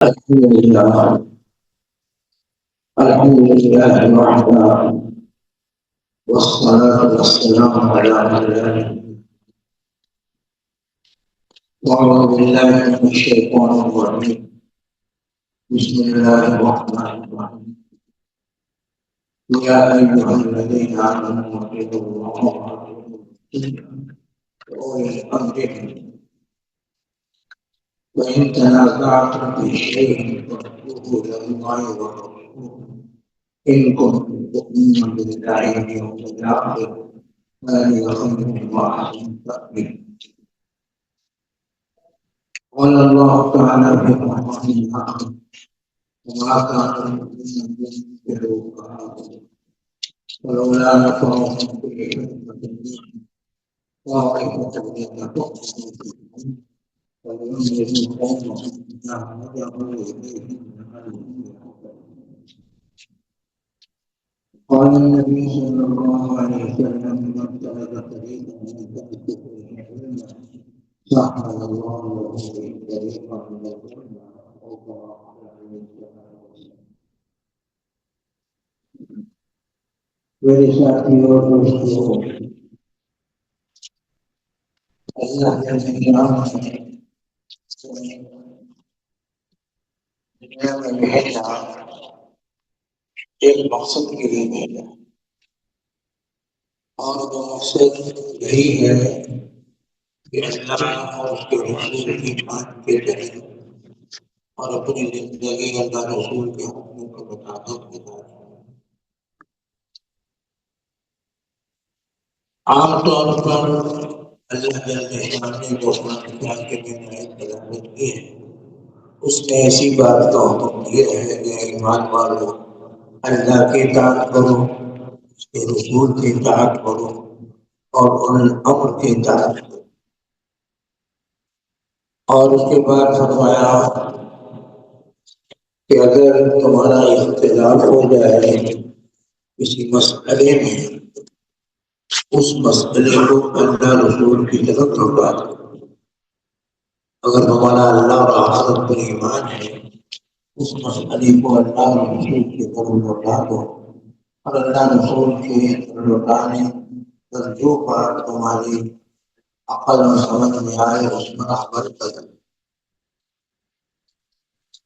الحمد لله الحمد لله وحده والصلاة والسلام على رسول وأعوذ بالله من الشيطان الرجيم بسم الله الرحمن الرحيم يا أيها الذين آمنوا اتقوا الله وأولي الأمر وإن تنازعتم في شيء فردوه إلى الله والرسول إن كنتم تؤمنون بالله واليوم الآخر ذلك خير وأحسن تأويلا. قال الله تعالى في القرآن الآخر وما كان المؤمنون ينفروا كافرين ولولا نفر من كل أمة طائفة ليتفقهوا ولينذروا قومهم إذا رجعوا إليهم لعلهم يحذرون. قال النبي صلى الله عليه وسلم من ترك طريقا من الكفر علما سهل الله له طريقا من الجنة أو كما قال عليه الصلاة والسلام. میرے ساتھیوں اور دوستوں، اللہ کے نظام نے دنیا میں بھیجا ایک مقصد کے لیے بھیجا، اور وہ مقصد یہی ہے کہ اللہ اور اس کے رسول کی مان کے ذریعے اور اپنی زندگی اللہ رسول کے حکموں کے مطابق گزارے۔ عام طور پر اللہ نے جو قرآن کے نہایت تلاوت کی ہے اس میں ایسی بات کا حکم دیا ہے کہ ایمان والو اللہ کی اطاعت کرو، اس کے رسول کی اطاعت کرو اور ان الامر کی اطاعت کرو، اور اس کے بعد فرمایا کہ اگر تمہارا اختلاف ہو جائے کسی مسئلے میں، اس مسئلے کو اللہ رسول کی طرف لوٹا دو۔ اگر تمہارا اللہ اور آخرت پر ایمان ہے اس مسئلے کو اللہ رسول کی طرف لوٹا دو، اور اللہ رسول کے لوٹانے پر جو بات تمہاری عقل اور سمجھ میں آئے اس پر عمل کرو۔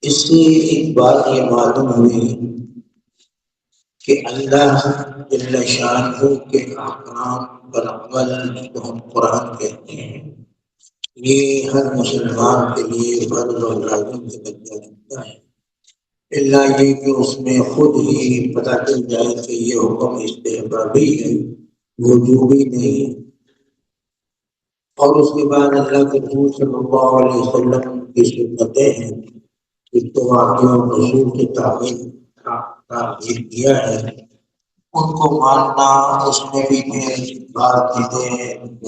اس سے ایک بات یہ معلوم ہوئی کہ اللہ جل شانہ کے احکام پر عمل کو ہم قرآن کہتے ہیں، یہ ہر مسلمان کے لیے فرض اور لازم سے درجہ رکھتا ہے، اللہ یہ کہ اس میں خود ہی پتہ چل جائے کہ یہ حکم استحبابی ہے، وجوبی نہیں ہے۔ اور اس کے بعد اللہ کے رسول صلی اللہ علیہ وسلم کی سنتیں ہیں جس کو واقعہ اور رسول کے تعبیر کیا ہے، ان کو ماننا اس میں بھی بعض چیزیں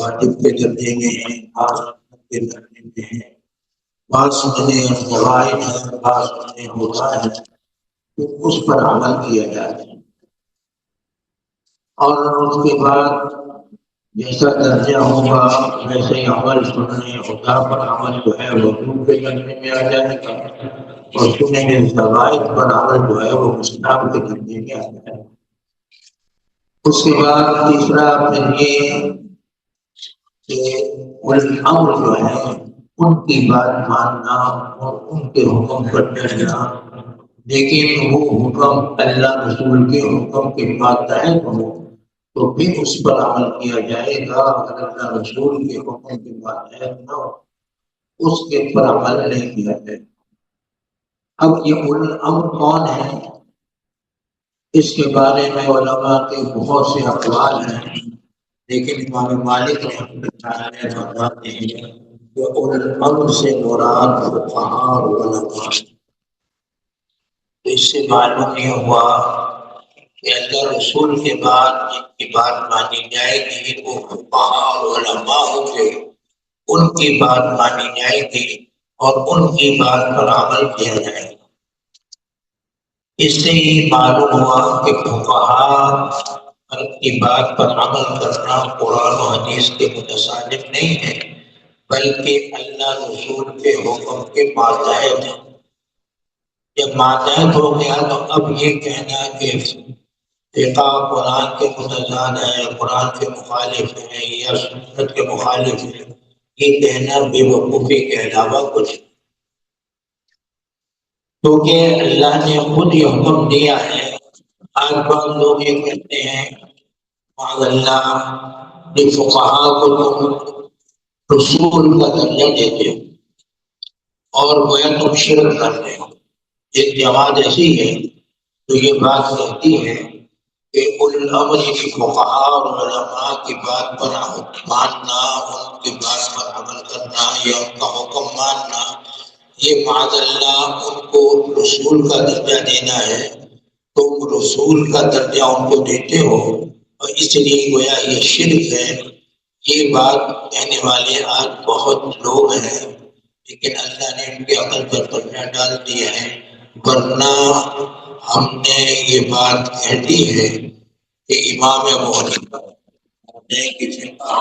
واجب کے درجے میں ہیں، بعض سنت کے درجے میں ہیں، بعض سننے فوائد ہیں، بعض سننے ہوتا ہے، تو اس پر عمل کیا جاتا ہے۔ اور اس کے بعد جیسا درجہ ہوگا ویسے ہی عمل سننے ہوتا پر عمل جو ہے وجوب کے درجے میں آ جائے گا، اور سننے فوائد پر عمل جو ہے وہ مستحب کے درجے میں آ جائے گا۔ اس کے بعد تیسرا پھر یہ کہ الامر جو ہے ان کی بات ماننا اور ان کے حکم پر چلنا، لیکن وہ حکم اللہ رسول کے حکم کے ماتحت ہو تو پھر اس پر عمل کیا جائے گا، اگر اللہ رسول کے حکم کے ماتحت نہ ہو اس کے پر عمل نہیں کیا جائے گا۔ اب یہ الامر کون ہے، اس کے بارے میں علماء کے بہت سے اقوال ہیں، لیکن امام مالک رحمۃ اللہ علیہ فرماتے ہیں کہ الامر سے مراد فقہاء اور علماء۔ تو اس سے معلوم یہ ہوا کہ اللہ رسول کے بعد جن کی بات مانی جائے گی وہ فقہاء اور علماء ہوں گے، ان کی بات مانی جائے گی اور ان کی بات پر عمل کیا جائے گا۔ اس سے یہ معلوم ہوا کہ فقہاء کی بات پر عمل کرنا قرآن و حدیث کے متصادم نہیں ہے، بلکہ اللہ رسول کے حکم کے ماتحت ہے۔ جب ماتحت ہو گیا تو اب یہ کہنا کہ فقہ قرآن کے متضاد ہے، قرآن کے مخالف ہے یا سنت کے مخالف ہے، یہ کہنا بے وقوفی کے علاوہ کچھ، کیونکہ اللہ نے خود یہ حکم دیا ہے۔ آج بعض لوگ یہ کہتے ہیں معاذ اللہ کہ فقہا کو تم رسول کا درجہ دیتے ہو اور گویا تم شرک کرتے ہو۔ ایک جماعت ایسی ہے تو یہ بات کہتی ہے کہ اولو الامر کی فقہا اور علماء کی بات پر ماننا، ان کی بات پر عمل کرنا یا ان کا حکم ماننا، یہ معاذ اللہ ان کو رسول کا درجہ دینا ہے۔ تم رسول کا درجہ ان کو دیتے ہو اور اس لیے گویا یہ شرک ہے۔ یہ بات کہنے والے آج بہت لوگ ہیں، لیکن اللہ نے ان کی عقل پر پردہ ڈال دیا ہے، ورنہ ہم نے یہ بات کہہ دی ہے کہ امام ابو حنیفہ کی فقہ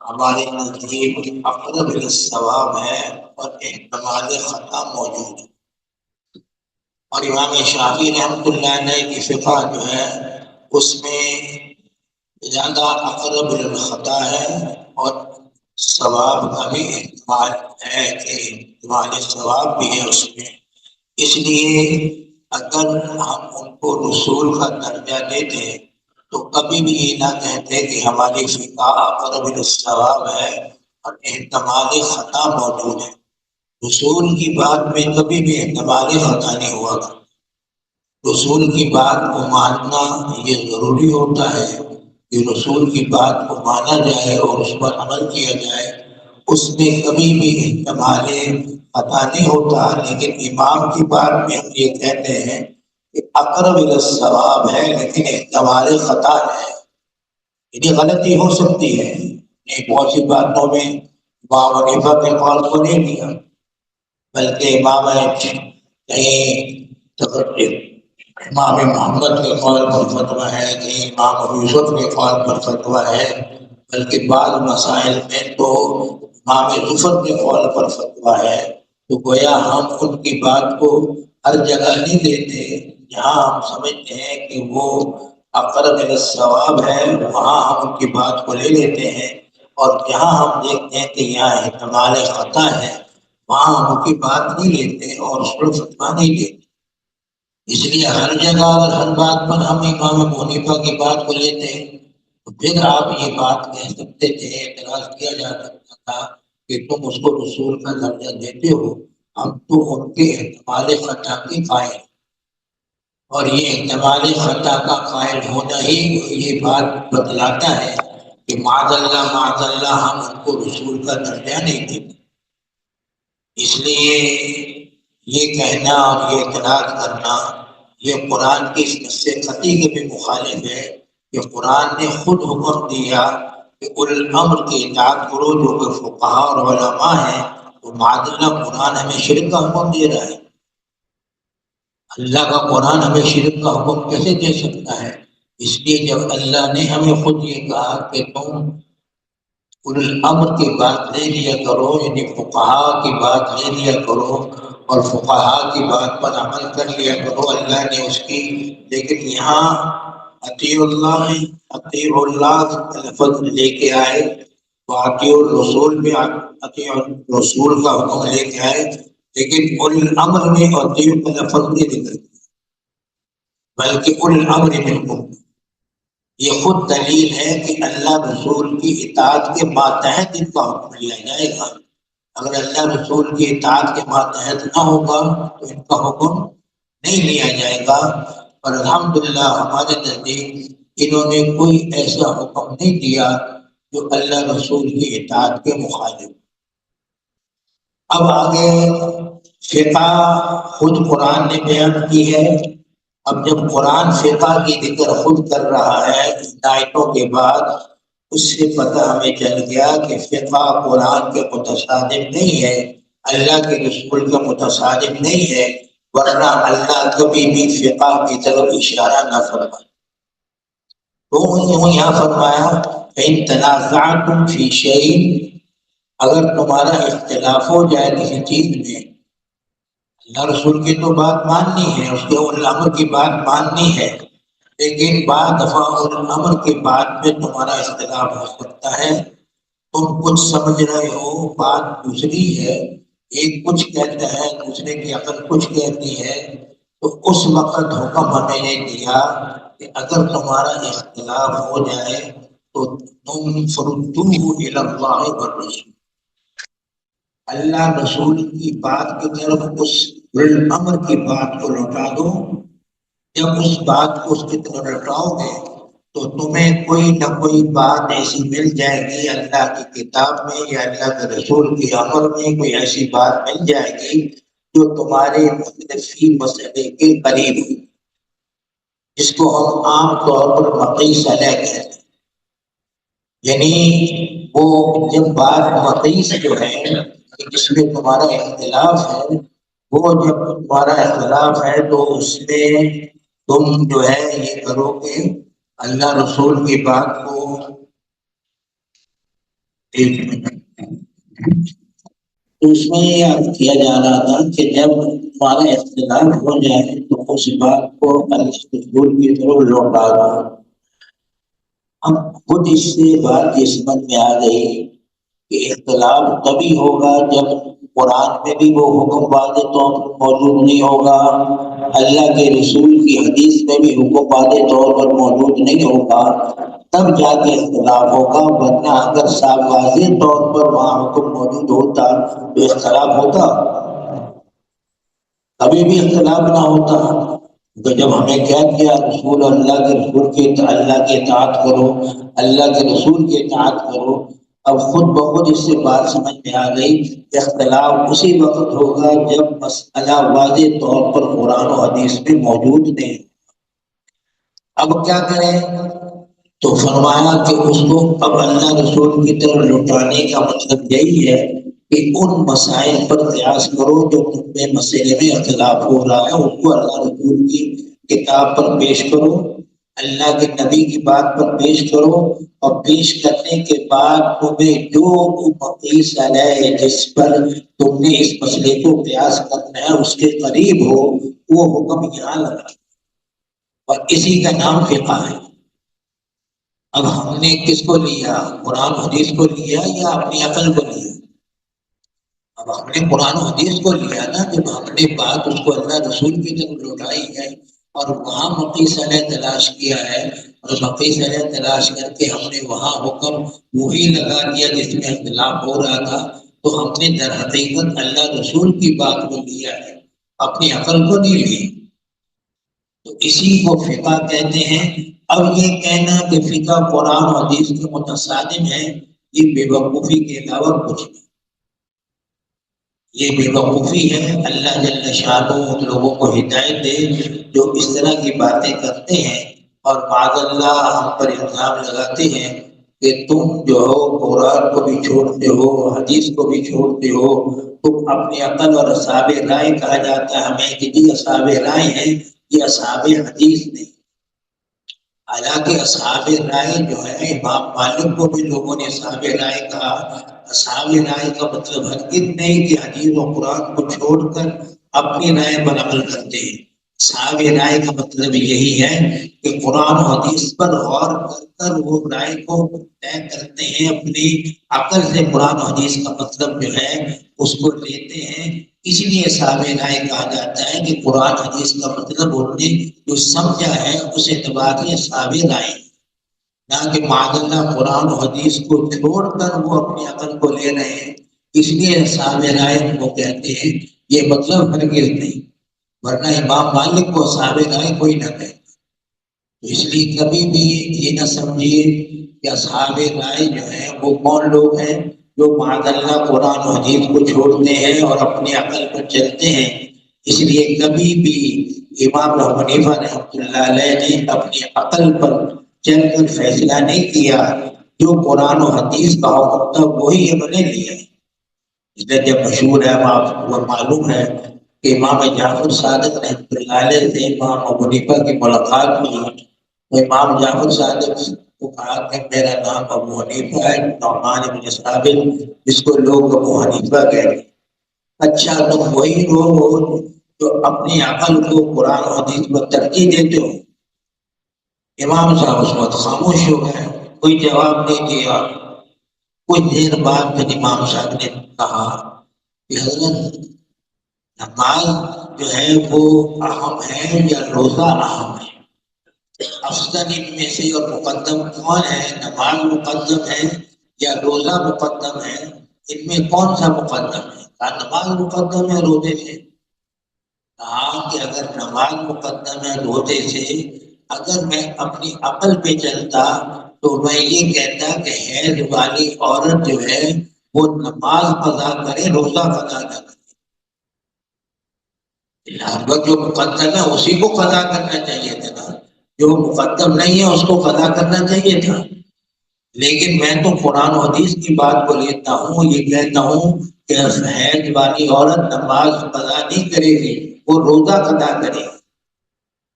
ہمارے نزدیک اقرب الصواب ہے اور احتمال خطا موجود ہے، اور امام شافعی رحمۃ اللہ علیہ کی فقہ جو ہے اس میں زیادہ اقرب الخطا ہے اور ثواب کا بھی احتمال ہے کہ احتمال ثواب بھی ہے اس میں۔ اس لیے اگر ہم ان کو رسول کا درجہ دیتے تو کبھی بھی یہ نہ کہتے کہ ہماری فقہ اقرب الصواب ہے اور احتمال خطا موجود ہے۔ رسول کی بات میں کبھی بھی احتمال خطا نہیں ہوا تھا۔ رسول کی بات کو ماننا یہ ضروری ہوتا ہے کہ رسول کی بات کو مانا جائے اور اس پر عمل کیا جائے، اس میں کبھی بھی احتمال خطا نہیں ہوتا۔ لیکن امام کی بات میں ہم یہ کہتے ہیں کہ اقرب الصواب ہے لیکن احتمال خطا ہے، یعنی غلطی ہو سکتی ہے۔ بہت سی باتوں میں امام حنیفہ کے قول کو نہیں لیا، بلکہ امام محمد کے قول پر فتویٰ ہے، کہیں امام ابو یوسف کے قول پر فتویٰ ہے، بلکہ بعض مسائل میں تو امام ظفر کے قول پر فتویٰ ہے۔ تو گویا ہم ان کی بات کو ہر جگہ نہیں دیتے، جہاں ہم سمجھتے ہیں کہ وہ اقرب الصواب ہے وہاں ہم ان کی بات کو لے لیتے ہیں، اور جہاں ہم دیکھتے ہیں کہ یہاں احتمال خطا ہے وہاں ہم ان کی بات نہیں لیتے اور اس پر فتویٰ نہیں دیتے۔ اس لیے ہر جگہ اگر ہر بات پر ہم امام ابو حنیفہ کی بات کو لیتے ہیں تو پھر آپ یہ بات کہہ سکتے تھے، اعتراض کیا جا سکتا تھا کہ تم اس کو رسول کا درجہ دیتے ہو، ہم تو ان کے احتمال خطا کے قائل، اور یہ احتمال خطا کا قائل ہونا ہی یہ بات بتلاتا ہے کہ معاذ اللہ ہم ان کو رسول کا درجہ نہیں دیتے۔ اس لیے یہ کہنا اور یہ اعتراض کرنا یہ قرآن کی اس نص خطی کے بھی مخالف ہے کہ قرآن نے خود حکم دیا کہ اولو الامر کی اطاعت کرو، جو کہ فقہا اور علماء ہیں، تو معاذ اللہ قرآن ہمیں شرک کا حکم دے رہا ہے۔ اللہ کا قرآن ہمیں شرک کا حکم کیسے دے سکتا ہے؟ اس لیے جب اللہ نے ہمیں خود یہ کہا کہ تم اولو الامر کی بات لے لیا کرو، یعنی فقہا کی بات لے لیا کرو اور فقہا کی بات پر عمل کر لیا کرو، اللہ نے اس کی، لیکن یہاں اطیعوا اللہ کا لفظ لے کے آئے، تو اطیعوا الرسول میں اطیعوا الرسول کا حکم لے کے آئے، لیکن اولو الامر میں اطیعوا کا لفظ نہیں ذکر کیا، بلکہ اولو الامر منکم۔ یہ خود دلیل ہے کہ اللہ رسول کی اطاعت کے ماتحت ان کا حکم لیا جائے گا۔ اگر اللہ رسول کی اطاعت کے ماتحت نہ ہوگا تو ان کا حکم نہیں لیا جائے گا، اور الحمدللہ ہمارے نزدیک انہوں نے کوئی ایسا حکم نہیں دیا جو اللہ رسول کی اطاعت کے مخالف۔ اب آگے فقہ خود قرآن نے بیان کی ہے۔ اب جب قرآن فقہ کی ذکر خود کر رہا ہے ان آیتوں کے بعد، اس سے پتہ ہمیں چل گیا کہ فقہ قرآن کے متصادم نہیں ہے، اللہ کے رسول کا متصادم نہیں ہے، ورنہ اللہ کبھی بھی فقہ کی طرف اشارہ نہ فرمائے۔ تو یہاں فرمایا فَإِن تَنَازَعْتُمْ فِي شَيْءٍ، اگر تمہارا اختلاف ہو جائے کسی چیز میں، اللہ رسول کی تو بات ماننی ہے، اس کے امر کی بات ماننی ہے، لیکن بعض دفعہ امر کے بعد میں تمہارا اختلاف ہو سکتا ہے، تم کچھ سمجھ رہے ہو، بات دوسری ہے، ایک کچھ کہتا ہے دوسرے کی عقل کچھ کہتی ہے، تو اس وقت حکم ہمیں نے دیا کہ اگر تمہارا اختلاف ہو جائے تو تم فردوہ الی اللہ والرسول، اللہ رسول کی بات کی طرف اس امر کی بات کو لوٹا دو۔ جب اس بات کو اس کی طرف لوٹاؤ گے تو تمہیں کوئی نہ کوئی بات ایسی مل جائے گی اللہ کی کتاب میں یا اللہ کے رسول کے امر میں، کوئی ایسی بات مل جائے گی جو تمہارے فی مسئلے کے قریب ہو، جس کو ہم عام طور پر مقیس علیہ کہتے ہیں۔ یعنی وہ جب بات مقیس جو ہے جس میں تمہارا اختلاف ہے، وہ جب تمہارا اختلاف ہے تو اس میں تم جو ہے یہ کرو کہ اللہ رسول کی بات کو ایک منٹ، تو اس میں یہ عرض کیا جا رہا تھا کہ جب تمہارا اختلاف ہو جائے تو اس بات کو اللہ رسول کی طرف لوٹا دو۔ اب خود اس سے بات یہ سمجھ میں آ گئی کہ اختلاف تبھی ہوگا جب قرآن میں بھی وہ حکم واضح طور پر موجود نہیں ہوگا، اللہ کے رسول کی حدیث میں بھی حکم واضح طور پر موجود نہیں ہوگا، تب جا کے اختلاف ہوگا، ورنہ اگر صاف واضح طور پر وہاں حکم موجود ہوتا تو اختلاف ہوتا، کبھی بھی اختلاف نہ ہوتا۔ تو جب ہمیں کیا کیا رسول اللہ کے رسول کے اللہ کی اطاعت کرو، اللہ کے رسول کی اطاعت کرو، اب خود بخود اس سے بات سمجھ میں آ گئی، اختلاف اسی وقت ہوگا جب مسئلہ واضح طور پر قرآن و حدیث میں موجود نہیں۔ اب کیا کریں؟ تو فرمایا کہ اس کو اب اللہ رسول کی طرف لوٹانے کا مطلب یہی ہے کہ ان مسائل پر قیاس کرو جو تم میں مسئلے میں اختلاف ہو رہا ہے، ان کو اللہ رسول کی کتاب پر پیش کرو، اللہ کے نبی کی بات پر پیش کرو، اور پیش کرنے کے بعد تمہیں جو مقیس علیہ جس پر تم نے اس مسئلے کو قیاس کرنا ہے اس کے قریب ہو، وہ حکم یہاں لگا، اور اسی کا نام فقہ ہے۔ اب ہم نے کس کو لیا؟ قرآن حدیث کو لیا یا اپنی عقل کو لیا؟ اب ہم نے قرآن و حدیث کو لیا نا، جب ہم نے بات اس کو اللہ رسول کی طرف لوٹائی ہے اور وہاں مقیس علیہ تلاش کیا ہے، اور مقیس علیہ تلاش کر کے ہم نے وہاں حکم وہی لگا دیا جس میں اختلاف ہو رہا تھا، تو ہم نے در حقیقت اللہ رسول کی بات کو لیا ہے، اپنی عقل کو نہیں لی۔ تو اسی کو فقہ کہتے ہیں۔ اب یہ کہنا کہ فقہ قرآن و حدیث کے متصادم ہے، یہ بے وقوفی کے علاوہ کچھ نہیں، یہ بے وقوفی ہے۔ اللہ جل شانہ ان لوگوں کو ہدایت دے جو اس طرح کی باتیں کرتے ہیں اور معاذ اللہ ہم پر الزام لگاتے ہیں کہ تم جو ہو قرآن کو بھی چھوڑتے ہو، حدیث کو بھی چھوڑتے ہو، تم اپنی عقل اور اصحاب رائے کہا جاتا ہے ہمیں کہ جی اصحاب رائے ہیں، یہ اصحاب حدیث نہیں۔ حالانکہ اصحاب رائے جو ہے امام مالک کو بھی لوگوں نے اصحاب رائے کہا۔ اصحاب رائے کا مطلب ہرگز نہیں کہ حدیث و قرآن کو چھوڑ کر اپنی رائے پر عمل کرتے ہیں۔ اصحاب رائے کا مطلب یہی ہے کہ قرآن و حدیث پر غور کر کر وہ رائے کو طے کرتے ہیں، اپنی عقل سے قرآن و حدیث کا مطلب جو ہے اس کو لیتے ہیں۔ اس لیے اصحاب رائے کہا جاتا ہے کہ قرآن حدیث کا مطلب انہوں نے جو سمجھا ہے اس اعتبار سے اصحاب رائے، نہ کہ معاذ اللہ قرآن و حدیث کو چھوڑ کر وہ اپنی عقل کو لے رہے ہیں، اس لیے اصحاب رائے کو کہتے ہیں۔ یہ مطلب ہرگز نہیں، ورنہ امام مالک کو اصحاب رائے کوئی نہ کہے۔ تو اس لیے کبھی بھی یہ نہ سمجھیے کہ اصحاب رائے جو ہیں وہ کون لوگ ہیں جو معاذ اللہ قرآن و حدیث کو چھوڑتے ہیں اور اپنی عقل پر چلتے ہیں۔ اس لیے کبھی بھی امام ابو حنیفہ رحمۃ اللہ علیہ نے اپنی عقل پر چل کر فیصلہ نہیں کیا، جو قرآن و حدیث کا حکم تھا وہی انہوں نے لیا۔ اس لیے جب مشہور ہے آپ کو معلوم ہے کہ امام جعفر صادق رحمۃ اللہ علیہ سے امام ابو حنیفہ کی ملاقات ہوئی، تو امام جعفر صادق کو کہا کہ میرا نام ابو حنیفہ ہے، نعمان بن ثابت، جس کو لوگ ابو حنیفہ کہتے ہیں۔ اچھا تم وہی لوگ ہو جو اپنی عقل کو قرآن و حدیث پر ترجیح دیتے ہو. امام صاحب اس وقت خاموش ہو گئے, کوئی جواب نہیں دیا. کچھ دیر بعد پھر امام صاحب نے کہا کہ حضرت نماز جو ہے وہ اہم ہے یا روزہ اہم ہے؟ افضل ان میں سے اور مقدم کون ہے؟ نماز مقدم ہے یا روزہ مقدم ہے؟ ان میں کون سا مقدم ہے؟ کہا نماز مقدم ہے روزے سے. کہا کہ اگر نماز مقدم ہے روزے سے, اگر میں اپنی عقل پہ چلتا تو میں یہ کہتا کہ حیض والی عورت جو ہے وہ نماز قضا کرے, روزہ قضا نہ کرے. جو مقدم ہے اسی کو قضا کرنا چاہیے تھا نا, جو مقدم نہیں ہے اس کو قضا کرنا چاہیے تھا. لیکن میں تو قرآن و حدیث کی بات کو لیتا ہوں, یہ کہتا ہوں کہ حیض والی عورت نماز قضا نہیں کرے گی, وہ روزہ قضا کرے گی.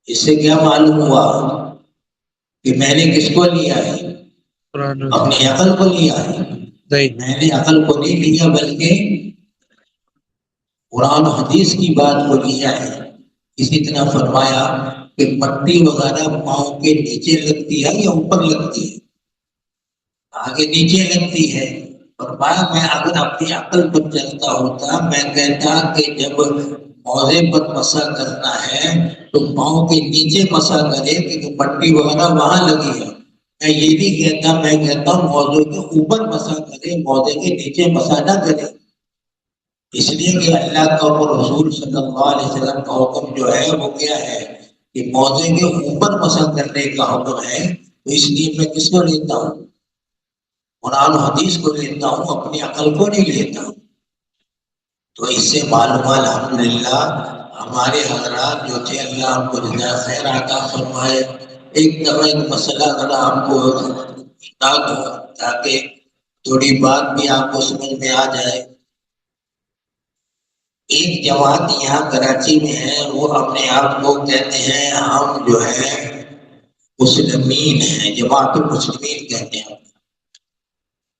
اس سے کیا معلوم ہوا کہ میں نے کس کو لیا ہے؟ اپنی عقل کو لیا ہے. میں نے عقل کو نہیں لیا بلکہ قرآن و حدیث کی بات کو لیا ہے. اسی طرح فرمایا کہ پٹی وغیرہ پاؤں کے نیچے لگتی ہے یا اوپر لگتی ہے؟ آگے نیچے لگتی ہے. فرمایا میں اگر اپنی عقل پر چلتا ہوتا میں کہتا کہ جب موزے پر مسح کرنا ہے تو پاؤں کے نیچے مسح کرے, کہ پٹی وغیرہ وہاں لگی ہے. میں یہ نہیں کہتا, میں کہتا ہوں موزے کے اوپر مسح کرے, موزے کے نیچے مسح نہ کرے. اس لیے کہ اللہ کا رسول صلی اللہ علیہ وسلم کا حکم جو ہے وہ کیا ہے کہ موزے کے اوپر مسح کرنے کا حکم ہے. تو اس لیے میں کس کو لیتا ہوں؟ قرآن و حدیث کو لیتا ہوں, اپنی عقل کو نہیں لیتا ہوں. تو اس سے معلوم الحمدللہ ہمارے حضرات جو تھے اللہ ہم کو جزائے خیر عطا فرمائے. ایک دفعہ ایک مسئلہ ذرا ہم کو بتا دو تاکہ تھوڑی بات بھی آپ کو سمجھ میں آ جائے. ایک جماعت یہاں کراچی میں ہے, وہ اپنے آپ کو کہتے ہیں ہم جو ہے مسلمین ہیں, جماعت مسلمین کہتے ہیں,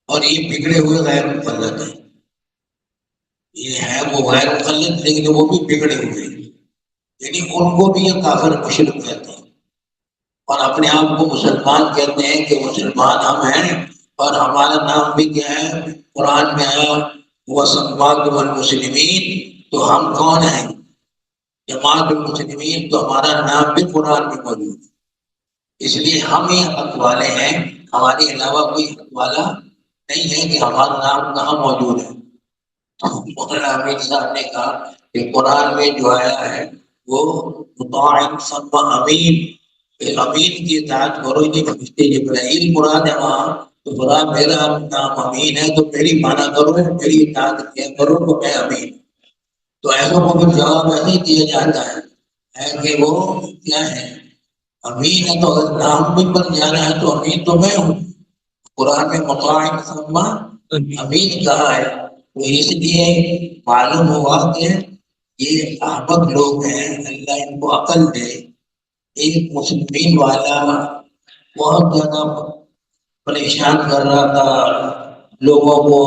اور یہ بگڑے ہوئے غیر مقلد ہیں. یہ ہے وہ غیر مقلد لیکن وہ بھی بگڑے ہوئے, یعنی ان کو بھی یہ کافر مشرک کہتے ہیں اور اپنے آپ کو مسلمان کہتے ہیں کہ مسلمان ہم ہیں. اور ہمارا نام بھی کیا ہے, قرآن میں آیا وَسَمَّاكُمُ الْمُسْلِمِينَ. تو ہم کون ہیں؟ جماعت المسلمین. تو ہمارا نام بھی قرآن میں موجود ہے. اس لیے ہم ہی حق والے ہیں, ہمارے علاوہ کوئی حق والا نہیں ہے کہ ہمارا نام کہاں موجود ہے. مولانا امین صاحب نے کہا کہ قرآن میں جو آیا ہے وہ مطاع ثم امین, امین کی اطاعت کرو. یہ فرشتے جبرائیل مراد ہے وہاں, تو برا میرا نام امین ہے تو میری مانا کرو, میری اطاعت کیا کرو تو میں امین. تو ایسا کو پھر جواب ایسے دیا جاتا ہے کہ وہ کیا ہے امین ہے, تو اگر نام بھی پر جانا ہے تو امین تو میں ہوں. قرآن میں مطاع ثم امین کہا ہے. تو اس لیے معلوم ہوا کہ یہ احمد لوگ ہیں, اللہ ان کو عقل دے. ایک مسلمین والا بہت زیادہ پریشان کر رہا تھا لوگوں کو,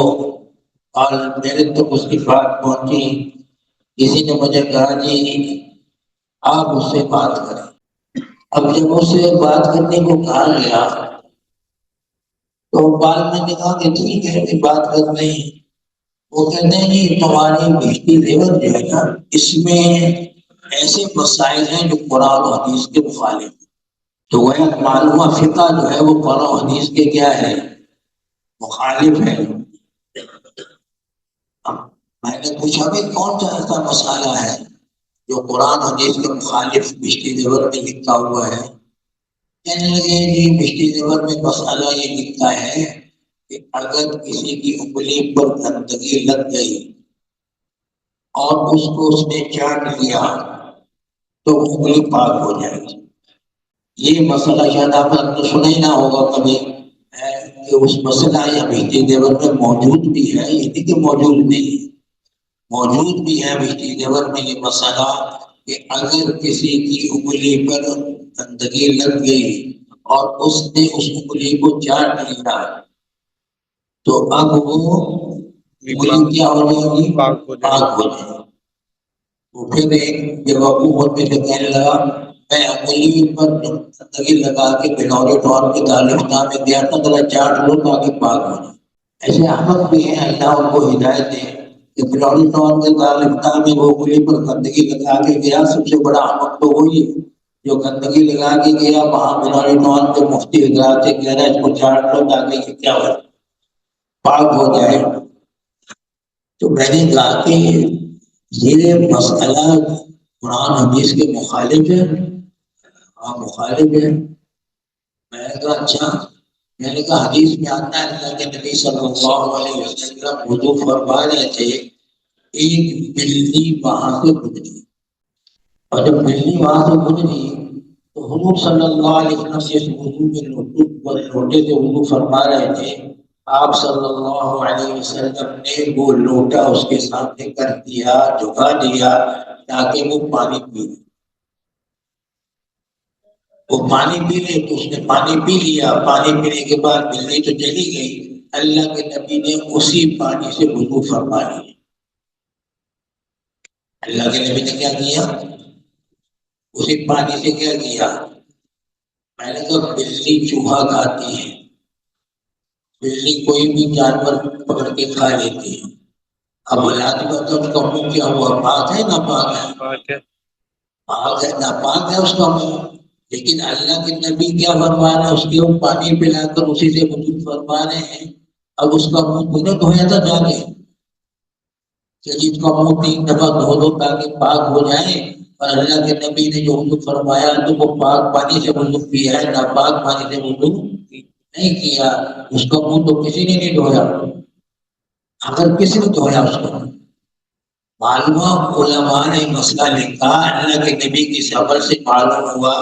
اور میرے تک اس کی بات پہنچی. کسی نے مجھے کہا جی آپ اس سے بات کریں. اب جب اس سے بات کرنے کو کہا گیا تو بعد میں نے کہا کہ ٹھیک ہے کہ بات کر رہے ہیں. وہ کہتے ہیں کہ تمہاری بجلی زیور جو ہے نا, اس میں ایسے مسائل ہیں جو قرآن و حدیث کے مخالف ہیں. تو وہ معلومہ فقہ جو ہے وہ قرآن و حدیث کے کیا ہے, مخالف ہے. میں نے پوچھا کہ کون سا ایسا مسئلہ ہے جو قرآن و حدیث کے مخالف بجلی زیور میں لکھا ہوا ہے؟ کہنے لگے جی بجلی زیور میں مسئلہ یہ لکھتا ہے کہ اگر کسی کی انگلی پر گندگی لگ گئی اور اس کو اس نے چاٹ لیا تو انگلی پاک ہو جائے گی. یہ مسئلہ شاید آپ نے تو سنا ہی نہ ہوگا کبھی, کہ اس مسئلہ یا بجلی زیور میں موجود بھی ہے. یہ نہیں کہ موجود نہیں ہے, موجود بھی ہے بجلی زیور میں یہ مسئلہ کہ اگر کسی کی انگلی پر گندگی لگ گئی اور اس نے اس انگلی کو چاٹ لیا تو اب وہ انگلی کیا ہو جائے گی, پاک ہو جائے گی. تو پھر ایک جب حکومت میں سے کہنے لگا میں انگلی پر گندگی لگا کے بلوری ٹون کے دارالفتہ میں گیا تھا ذرا چاٹ لو تاکہ پاک ہو جائے. ایسے احمد بھی ہیں، اللہ ان کو ہدایت دے کہ بلوری ٹون کے دارالفتہ میں وہ انگلی پر گندگی لگا کے گیا. سب سے بڑا احمد تو وہی ہے جو گندگی لگا کے گیا وہاں بلوری ٹون کے مفتی حضرات سے کہہ رہا ہے اس کو چاٹ لو تاکہ یہ کیا ہو پاک ہو جائے. تو میں نے کہا کہ یہ مسئلہ قرآن حدیث کے مخالف ہے. ہاں مخالف ہے. میں نے کہا اچھا. میں نے کہا حدیث میں آتا ہے اللہ کے نبی صلی اللہ علیہ وسلم وضو فرما رہے تھے ایک بلی وہاں سے گزری اور جب بلی وہاں سے گزری تو حضور صلی اللہ علیہ وسلم جس وضو کے لوٹے سے وضو فرما رہے تھے آپ صلی اللہ علیہ وسلم نے وہ لوٹا اس کے سامنے کر دیا جھکا دیا تاکہ وہ پانی پی لے. وہ پانی پی لے تو اس نے پانی پی لیا. پانی پینے کے بعد بلی تو چلی گئی. اللہ کے نبی نے اسی پانی سے وضو فرما لیا. اللہ کے نبی نے کیا کیا؟ اسی پانی سے کیا کیا؟ میں نے کہا بلی چوہا کھاتی ہے. بلی کوئی بھی جانور پکڑ کے کھا لیتی ہے. اب حالات کا اس کا منہ کیا ہوا؟ پاک ہے ناپاک ہے؟ پاک ہے. ناپاک ہے اس کا منہ. لیکن اللہ کے نبی کیا فرما رہے ہیں؟ اس کے پانی پلا کر اسی سے وضو فرما رہے ہیں. اب اس کا منہ تو نے دھویا تھا جا کے کہ جس کا منہ 3 دفعہ دھو دو تاکہ پاک ہو جائے. اور اللہ کے نبی نے جو وضو فرمایا تو وہ پاک پانی سے وضو کیا ہے ناپاک پانی سے وضو نہیں کیا. اس کا منہ تو کسی نے نہیں دھویا. اگر کسی نے دھویا اس کا معلوم علماء نے مسئلہ لکھا اللہ کے نبی کی صبر سے معلوم ہوا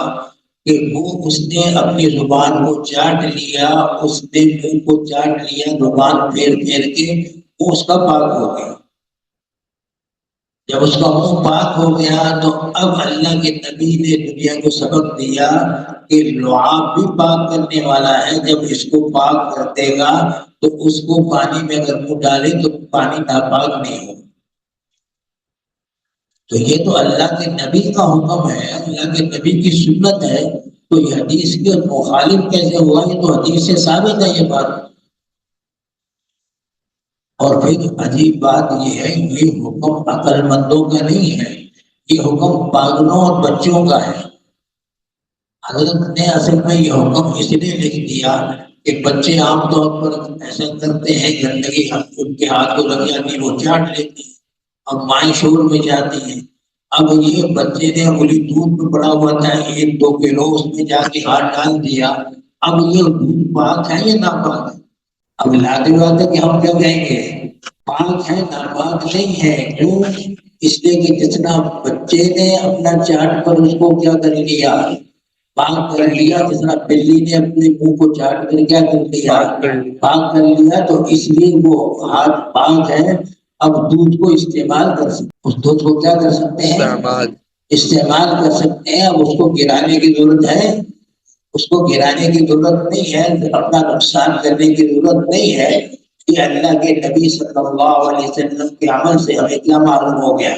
کہ وہ اس نے اپنی زبان کو چاٹ لیا. اس نے منہ کو چاٹ لیا زبان پھیر پھیر کے وہ اس کا پاک ہو گیا. جب اس کا منہ پاک ہو گیا تو اب اللہ کے نبی نے دنیا کو سبق دیا کہ لعاب بھی پاک کرنے والا ہے. جب اس کو پاک کر دے گا تو اس کو پانی میں اگر منہ ڈالے تو پانی ناپاک نہیں ہوگا. تو یہ تو اللہ کے نبی کا حکم ہے، اللہ کے نبی کی سنت ہے. تو یہ حدیث کے مخالف کیسے ہوا؟ یہ تو حدیث سے ثابت ہے یہ بات. اور پھر عجیب بات یہ ہے یہ حکم عقل مندوں کا نہیں ہے، یہ حکم پاگلوں اور بچوں کا ہے. حضرت نے اصل میں یہ حکم اس لیے لکھ دیا کہ بچے عام طور پر ایسا کرتے ہیں گندگی ان کے ہاتھ کو لگ جاتی ہے وہ چاٹ لیتے ہیں. اب مائیں شور میں جاتی ہیں. اب یہ بچے نے انگلی دودھ میں پڑا ہوا تھا 1-2 کلو اس میں جا کے ہاتھ ڈال دیا. اب یہ دودھ پاک ہے یا ناپاک ہے؟ اب لاتے بات ہے کہ ہم کیا کہیں گے پاک ہے ناپاک نہیں ہے. کیوں؟ اس لیے کہ جتنا بچے نے اپنا چاٹ پر اس کو کیا کر لیا پاک کر لیا، جتنا بلی نے اپنے منہ کو چاٹ کر کیا کر لیا پاک کر لیا، تو اس لیے وہ ہاتھ پاک ہے. اب دودھ کو استعمال کر سکتے، اس دودھ کو کیا کر سکتے ہیں استعمال کر سکتے ہیں. اب اس کو گرانے کی ضرورت ہے؟ اس کو گرانے کی ضرورت نہیں ہے. اپنا نقصان کرنے کی ضرورت نہیں ہے. یہ اللہ کے نبی صلی اللہ علیہ وسلم کے عمل سے ہمیں کیا معلوم ہو گیا؟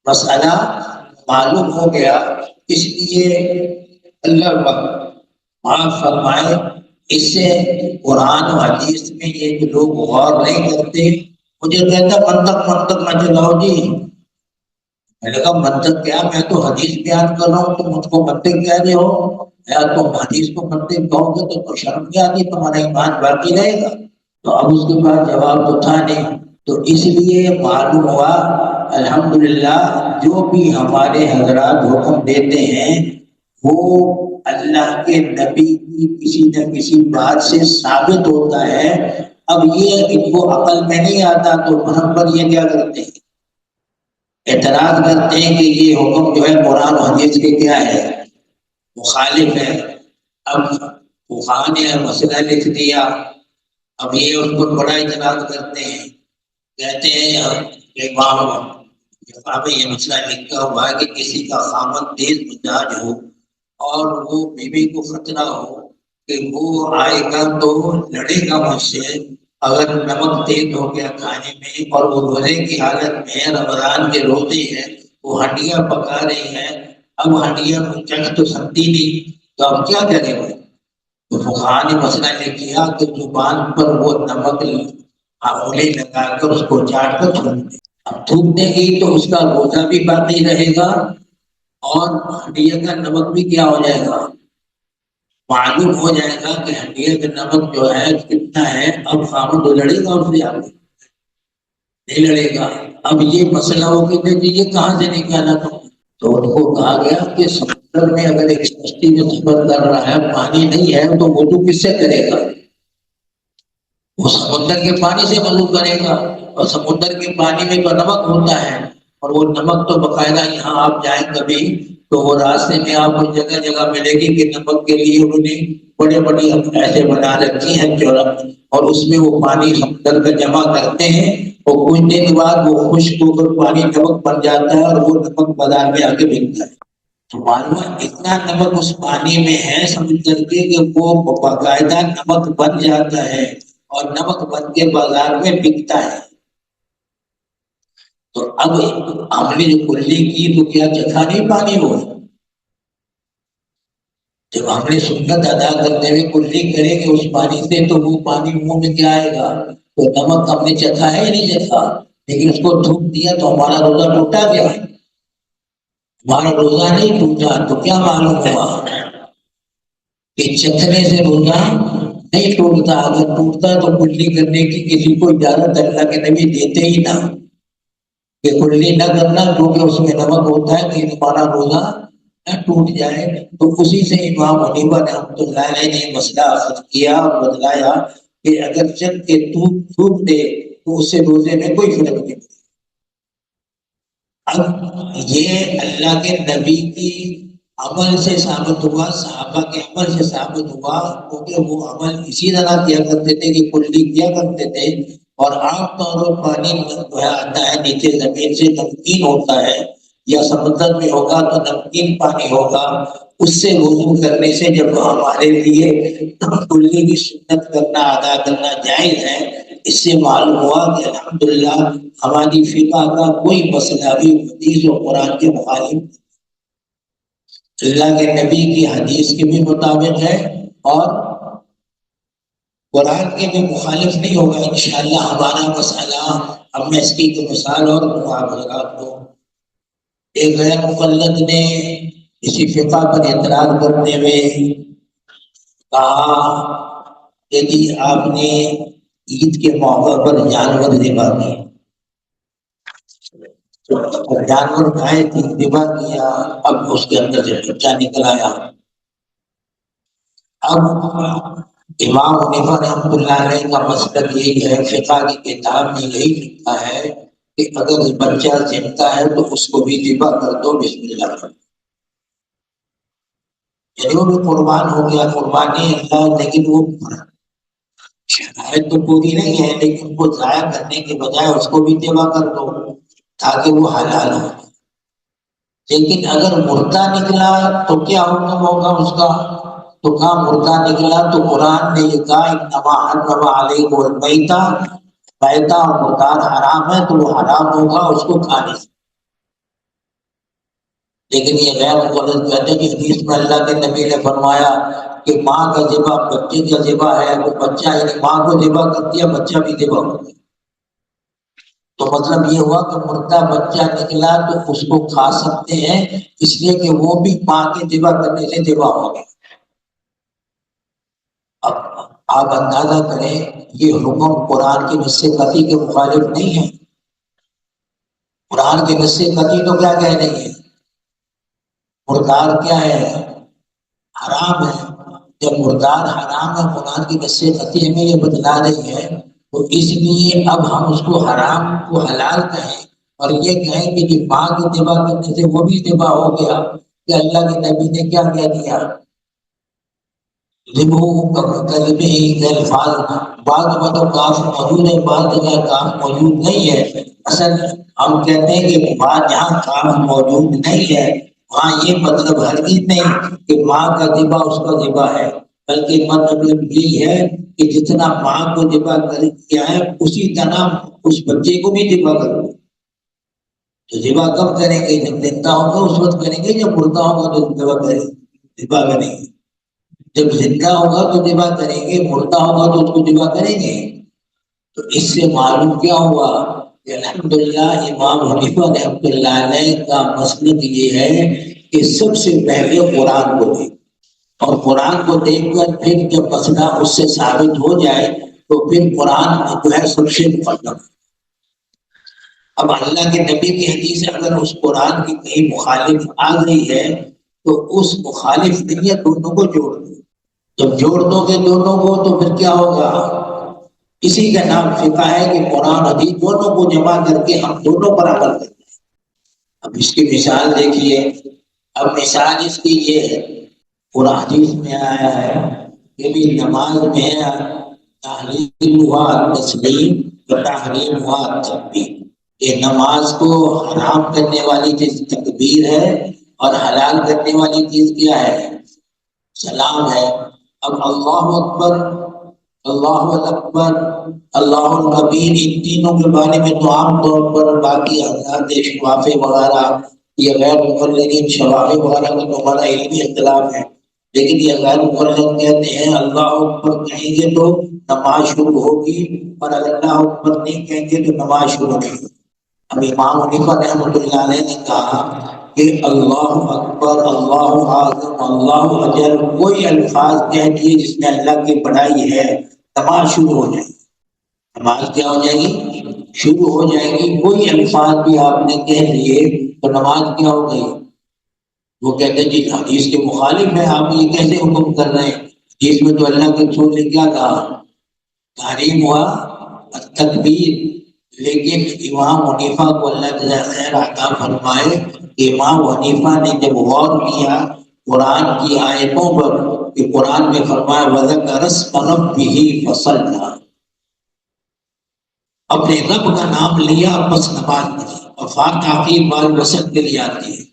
مسئلہ معلوم ہو گیا. اس لیے اللہ معاف فرمائے. اس سے قرآن و حدیث میں یہ جو لوگ غور نہیں کرتے مجھے کہتا منطق نہ چلاؤ جی. میں نے کہا منطق کیا؟ میں تو حدیث بیان کر رہا ہوں تو مجھ کو منطق کہہ رہے ہو. یا تم حدیث کو منطق کہو گے تو شرم نہیں آتی، تمہارا ایمان باقی رہے گا. تو اب اس کے بعد جواب تو تھا نہیں. تو اس لیے معلوم ہوا الحمدللہ جو بھی ہمارے حضرات حکم دیتے ہیں وہ اللہ کے نبی کی کسی نہ کسی بات سے ثابت ہوتا ہے. اب یہ ان کو عقل میں نہیں آتا تو ہم پر یہ کیا کرتے ہیں اعتراض کرتے ہیں کہ یہ حکم جو ہے قرآن و حدیث کے کیا ہے مخالف ہے. اب طوفان نے مسئلہ لکھ دیا. اب یہ اس پر بڑا اعتراض کرتے ہیں، کہتے ہیں کہ یہ مسئلہ لکھا ہوا ہے کہ کسی کا خامد تیز مزاج ہو اور وہ بیوی کو خطرہ ہو کہ وہ آئے گا تو لڑے گا مجھ سے اگر نمک تیز ہو گیا کھانے میں اور وہ روزے کی حالت میں رمضان کے روزے ہیں وہ ہڈیاں پکا رہی ہیں، اب ہڈیاں کو چکھ تو سکتی نہیں، تو اب کیا کرے وہ؟ تو فقہا نے مسئلہ یہ کیا کہ زبان پر وہ نمک انگلی لگا کر اس کو چاٹ کر تھوک دے، اب تھوک دے گی تو اس کا روزہ بھی باقی رہے گا اور ہڈیاں کا نمک بھی کیا ہو جائے گا، معلوم ہو جائے گا کہ ہڈیاں کا نمک جو ہے کتنا ہے۔ اب خامد تو لڑے گا اس سے آگے نہیں لڑے گا۔ اب یہ مسئلہ ہو کہ یہ کہاں سے نکالا تو ان کو کہا گیا کہ سمندر میں اگر ایک کشتی میں سفر کر رہا ہے پانی نہیں ہے تو وضو کس سے کرے گا؟ وہ سمندر کے پانی سے وضو کرے گا، اور سمندر کے پانی میں تو نمک ہوتا ہے، اور وہ نمک تو باقاعدہ یہاں آپ جائیں کبھی تو وہ راستے میں آپ کو جگہ جگہ ملے گی کہ نمک کے لیے انہوں نے بڑے بڑی ایسے بنا رکھی ہیں چورا، اور اس میں وہ پانی سمندر کا جمع کرتے ہیں اور کچھ دن بعد وہ خشک ہو کر پانی نمک بن جاتا ہے اور وہ نمک بازار میں آگے بکتا ہے۔ تو معلوم اتنا نمک اس پانی میں ہے سمندر کے کہ وہ باقاعدہ نمک بن جاتا ہے اور نمک بن کے بازار میں بکتا ہے۔ تو اب ہم نے جو کلی کی تو کیا چکھا نہیں پانی وہ؟ جب ہم نے سنت ادا کرتے ہوئے کلی کریں گے اس پانی سے تو وہ پانی منہ میں کیا آئے گا؟ تو نمک ہم نے چکھا ہے نہیں چکھا، لیکن اس کو تھوک دیا تو ہمارا روزہ ٹوٹا گیا، ہمارا روزہ نہیں ٹوٹا۔ تو کیا معلوم ہوا کہ چکھنے سے روزہ نہیں ٹوٹتا، اگر ٹوٹتا تو کلی کرنے کی کسی کو اجازت اللہ کے نبی دیتے ہی نہ کہ کلی نہ کرنا کیونکہ اس میں نمک ہوتا ہے کہ ہمارا روزہ نہ ٹوٹ جائے۔ تو اسی سے امام حنیفہ رحمۃ اللہ علیہ نے مسئلہ اخذ کیا اور بتلایا کہ اگر چکھ کے تھوک دے تو اس سے روزے میں کوئی فرق نہیں۔ اب یہ اللہ کے نبی کی عمل سے ثابت ہوا، صحابہ کے عمل سے ثابت ہوا، کیونکہ وہ عمل اسی طرح کیا کرتے تھے کہ کلی کیا کرتے تھے، اور عام طور پر پانی جو ہے آتا ہے نیچے زمین سے نمکین ہوتا ہے، یا سمندر میں ہوگا تو نمکین پانی ہوگا، اس سے وضو کرنے سے جب ہمارے لیے کلی کی سنت کرنا ادا کرنا جائز ہے، اس سے معلوم ہوا کہ الحمدللہ ہماری فقہ کا کوئی مسئلہ بھی حدیث و قرآن کے مخالف اللہ کے نبی کی حدیث کے بھی مطابق ہے اور قرآن کے بھی مخالف نہیں ہوگا انشاءاللہ ہمارا مسئلہ۔ اب میں اس کی مثال اور حضرات کو، ایک غیر مقلد نے اسی فقہ پر اعتراض کرتے ہوئے کہا کہ جی آپ نے عید کے موقع پر جانور ذبح کیے، جانور کھائے تھے ذبح کیا، اب اس کے اندر سے بچہ نکل آیا۔ اب امام حنیفہ رحمۃ اللہ علیہ کا مسلک یہی ہے، فقہ کی کتاب میں یہی لکھا ہے کہ اگر بچہ زندہ ہے تو اس کو بھی ذبح کر دو، بسم اللہ کر دو، یعنی وہ بھی قربان ہو گیا، قربانی اللہ، لیکن وہ شرائط تو پوری نہیں ہے، لیکن وہ ضائع کرنے کے بجائے اس کو بھی ذبح کر دو تاکہ وہ حلال ہو۔ لیکن اگر مردہ نکلا تو کیا حکم ہوگا اس کا؟ تو کہاں مردہ نکلا تو قرآن نے یہ کہا انما حرم علیکم المیتۃ، میتہ اور مردار حرام ہے تو وہ حرام ہوگا اس کو کھانے سے۔ لیکن یہ غیر مقلد کہتے ہیں کہ حدیث میں اللہ کے نبی نے فرمایا کہ ماں کا ذبح بچے کا ذبح ہے، وہ بچہ یعنی ماں کو ذبح کر دیا بچہ بھی ذبح ہو گیا، تو مطلب یہ ہوا کہ مردہ بچہ نکلا تو اس کو کھا سکتے ہیں، اس لیے کہ وہ بھی ماں کے ذبح کرنے سے ذبح ہو گیا۔ اب آپ اندازہ کریں یہ حکم قرآن کے نص قطعی کے مخالف نہیں ہے۔ قرآن کے نص قطعی تو کیا کہہ رہی ہے؟ مردار کیا ہے؟ حرام ہے۔ جب مردار حرام ہے قرآن کی نص قطعی میں یہ بتلا رہی ہے تو اس لیے اب ہم اس کو حرام کو حلال کہیں اور یہ کہیں کہ جو ماں کی ذبح کرنے سے وہ بھی ذبح ہو گیا، کہ اللہ کے نبی نے کیا کہہ دیا؟ الفاظ بعض مطلب کاف موجود ہے، بعض جگہ کاف موجود نہیں ہے۔ اصل ہم کہتے ہیں کہ جہاں کاف موجود نہیں ہے وہاں یہ مطلب ہرگز نہیں کہ ماں کا ذبح اس کا ذبح ہے، بلکہ مطلب یہی ہے کہ جتنا ماں کو ذبح کر کیا ہے اسی طرح اس بچے کو بھی ذبح کرو. تو ذبح کب کریں گے؟ جب زندہ ہوگا اس وقت کریں گے، جب مردہ ہوگا تو ذبح کریں گے. جب زندہ ہوگا تو ذبح کریں گے، مردہ ہوگا تو اس کو ذبح کریں گے. تو اس سے معلوم کیا ہوا کہ الحمدللہ امام حنیفہ رحمۃ اللہ علیہ کا مسلک یہ ہے کہ سب سے پہلے قرآن کو دیکھ، اور قرآن کو دیکھ کر پھر جب مسئلہ اس سے ثابت ہو جائے تو پھر قرآن جو ہے سب سے مقدم. اب اللہ کے نبی کی حدیث اگر اس قرآن کی کہیں مخالف آ گئی ہے تو اس مخالف نہیں ہے، دونوں کو جوڑ دو. جب جوڑ دو گے دونوں کو تو پھر کیا ہوگا؟ اسی کا نام فقہ ہے کہ قرآن حدیث دونوں کو جمع کر کے ہم دونوں پر عمل کرتے ہیں. اب اس کی مثال دیکھیے. اب مثال اس کی یہ ہے، قرآن حدیث میں آیا ہے کہ بھی نماز میں تحلیل ہوا تسلیم و تحریم ہوا تکبیر. یہ نماز کو حرام کرنے والی چیز تکبیر ہے اور حلال کرنے والی چیز کیا ہے؟ سلام ہے. اب اللہ اکبر، اللہ اکبر، اللہ الکبیر، ان تینوں کے بارے میں تو عام طور پر باقی حضرات شفافے وغیرہ یہ غیر مقلدین شفافے وغیرہ کا تو ہمارا علمی اختلاف ہے، لیکن یہ غیر مقلد کہتے ہیں اللہ اکبر کہیں گے تو نماز شروع ہوگی، اور اگر اللہ اکبر نہیں کہیں گے تو نماز شروع نہیں ہوگی. اب امام حنیفہ رحمۃ اللہ علیہ نے کہا کہ اللہ اکبر، اللہ اعظم، اللہ اجل کوئی الفاظ کہہ دیے جس میں اللہ کی بڑائی ہے، نماز شروع ہو جائے گی. نماز کیا ہو جائے گی؟ شروع ہو جائے گی. کوئی الفاظ بھی آپ نے کہہ دیے تو نماز کیا ہو گئی؟ وہ کہتے ہیں جی حدیث کے مخالف ہے، آپ یہ کیسے حکم کر رہے ہیں؟ جس میں تو اللہ کے رسول نے کیا کہا؟ تحریم ہوا تکبیر. لیکن امام حنیفہ کو اللہ تعالیٰ خیر عطا فرمائے، امام حنیفہ نے جب غور کیا قرآن کی آیتوں پر کہ قرآن میں فرمایا وَذَكَرَ اسْمَ رَبِّهِ فَصَلَّى، اپنے رب کا نام لیا بس نماز پڑھی. اور تاخیر بال وسط کے لیے آتی ہے،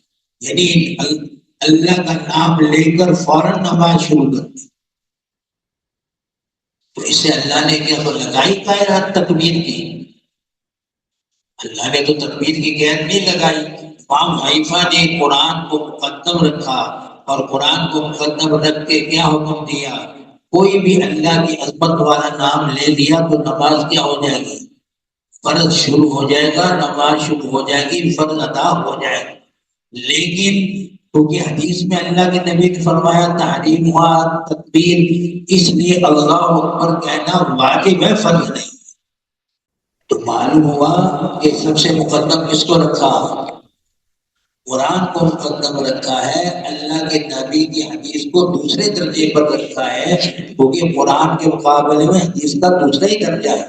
یعنی اللہ کا نام لے کر فوراً نماز شروع کر دی. تو اس سے اللہ نے کیا لگائی قید تکبیر کی؟ اللہ نے تو تکبیر کی قید نہیں لگائی. امام حنیفہ نے قرآن کو مقدم رکھا اور قرآن کو مقدم رکھ کے کیا حکم دیا؟ کوئی بھی اللہ کی عظمت والا نام لے لیا تو نماز کیا ہو جائے گی؟ فرض شروع ہو جائے گا، نماز شروع ہو جائے گی، فرض ادا ہو جائے گا. لیکن کیونکہ حدیث میں اللہ کے نبی نے فرمایا تحریم ہوا تکبیر، اس لیے اللہ اکبر کہنا واجب ہے، فرض نہیں. تو معلوم ہوا کہ سب سے مقدم کس کو رکھا؟ قرآن کو مقدم رکھا ہے، اللہ کے نبی کی حدیث کو دوسرے درجے پر رکھا ہے، کیونکہ قرآن کے مقابلے میں حدیث کا دوسرا ہی درجہ ہے.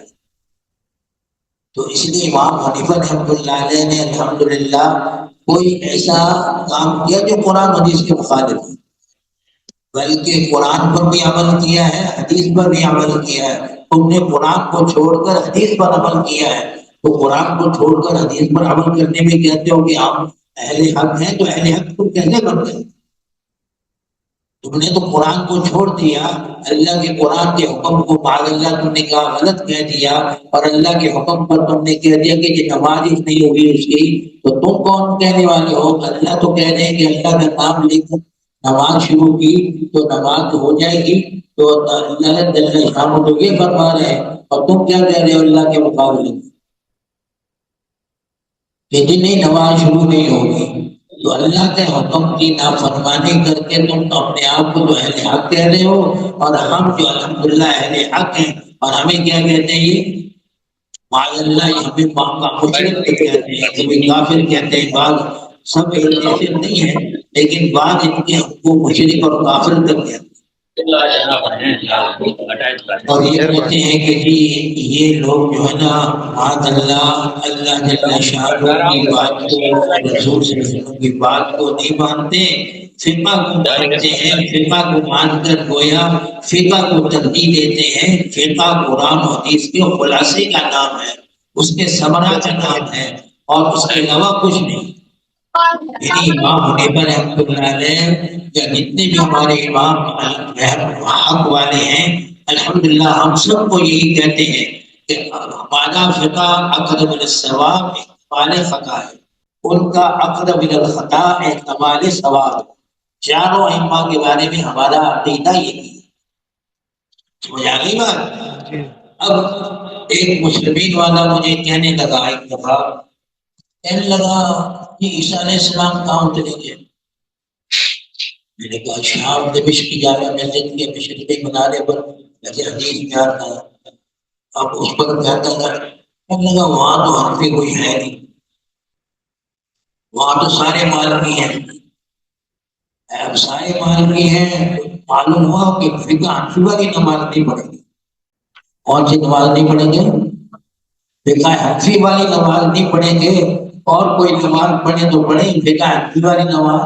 تو اس لیے امام حنیفہ رحمۃ اللہ علیہ نے الحمدللہ کوئی ایسا کام کیا جو قرآن حدیث کے مخالف ہے، بلکہ قرآن پر بھی عمل کیا ہے، حدیث پر بھی عمل کیا ہے. تم نے قرآن کو چھوڑ کر حدیث پر عمل کیا ہے، تو قرآن کو چھوڑ کر حدیث پر عمل کرنے میں کہتے ہو کہ آپ اہل حق ہیں، تو اہل حق تم کیسے بن گئے؟ تم نے تو قرآن کو چھوڑ دیا، اللہ کے قرآن کے حکم کو بعد اللہ تم نے کہا غلط کہہ دیا، اور اللہ کے حکم پر تم نے کہہ دیا کہ یہ نماز ہی نہیں ہوگی اس کی، تو تم کون کہنے والے ہو؟ اللہ تو کہہ رہے ہیں کہ اللہ کا نام لے کر نماز شروع کی تو نماز ہو جائے گی. تو اللہ جل شانہ تو یہ فرما رہے ہیں، اور تم کیا کہہ رہے ہو اللہ کے مقابلے میں کہ جن نہیں نماز شروع نہیں ہوگی. تو اللہ کے حکم کی نافرمانی کر کے تم تو اپنے آپ کو تو اہل حق کہہ رہے ہو، اور ہم جو الحمدللہ اہل حق ہیں، اور ہمیں کیا کہتے ہیں؟ یہ معاذ اللہ ہمیں مشرک کہتے ہیں، کبھی کافر کہتے ہیں. بعض سب ایک جیسے نہیں ہیں، لیکن بعض ان کے ہم کو مشرک اور کافر کر کہتے ہیں. اور یہ کہتے ہیں کہ جی یہ لوگ جو ہے نا معاذ اللہ اللہ جل شانہ کی بات کو، رسول صلی اللہ علیہ وسلم کی بات کو نہیں مانتے، فقہ کو مانتے ہیں. فقہ کو مان کر گویا فقہ کو ترجیح دیتے ہیں. فقہ قرآن و حدیث کے خلاصے کا نام ہے، اس کے ثمرہ کا نام ہے، اور اس کے علاوہ کچھ نہیں. یعنی امام حنیفہ رحمۃ اللہ علیہ یا جتنے بھی ہمارے امام حق والے ہیں الحمدللہ ہم سب کو یہی کہتے ہیں کہ ہمارا فقہ اقرب الصواب احتمال خطا ہے، ان کا اقرب الخطا احتمال ثواب۔ چاروں ائمہ کے بارے میں ہمارا عقیدہ یہی ہے۔ سمجھ آ گئی بات؟ اب ایک مسلمین والا مجھے کہنے لگا ایک دفعہ، کہنے لگا کہ عیسیٰ علیہ السلام کہاں اترے گے؟ میں نے کہا شام دمشق کی جامع مسجد کے مشرقی کنارے پر لگے حدیث میں آتا ہے، اب اس پر کہتا تھا، کہنے لگا وہاں تو حنفی کوئی ہے نہیں، وہاں تو سارے مالکی ہیں۔ اب سارے مالکی ہیں، معلوم ہوا کہ فقہ حنفی والی نماز نہیں پڑھے گی۔ کون سی نماز نہیں پڑھیں گے؟ فقہ حنفی والی نماز نہیں پڑھیں گے، اور کوئی نماز پڑھے تو پڑھیں، فقہ حنفی والی نماز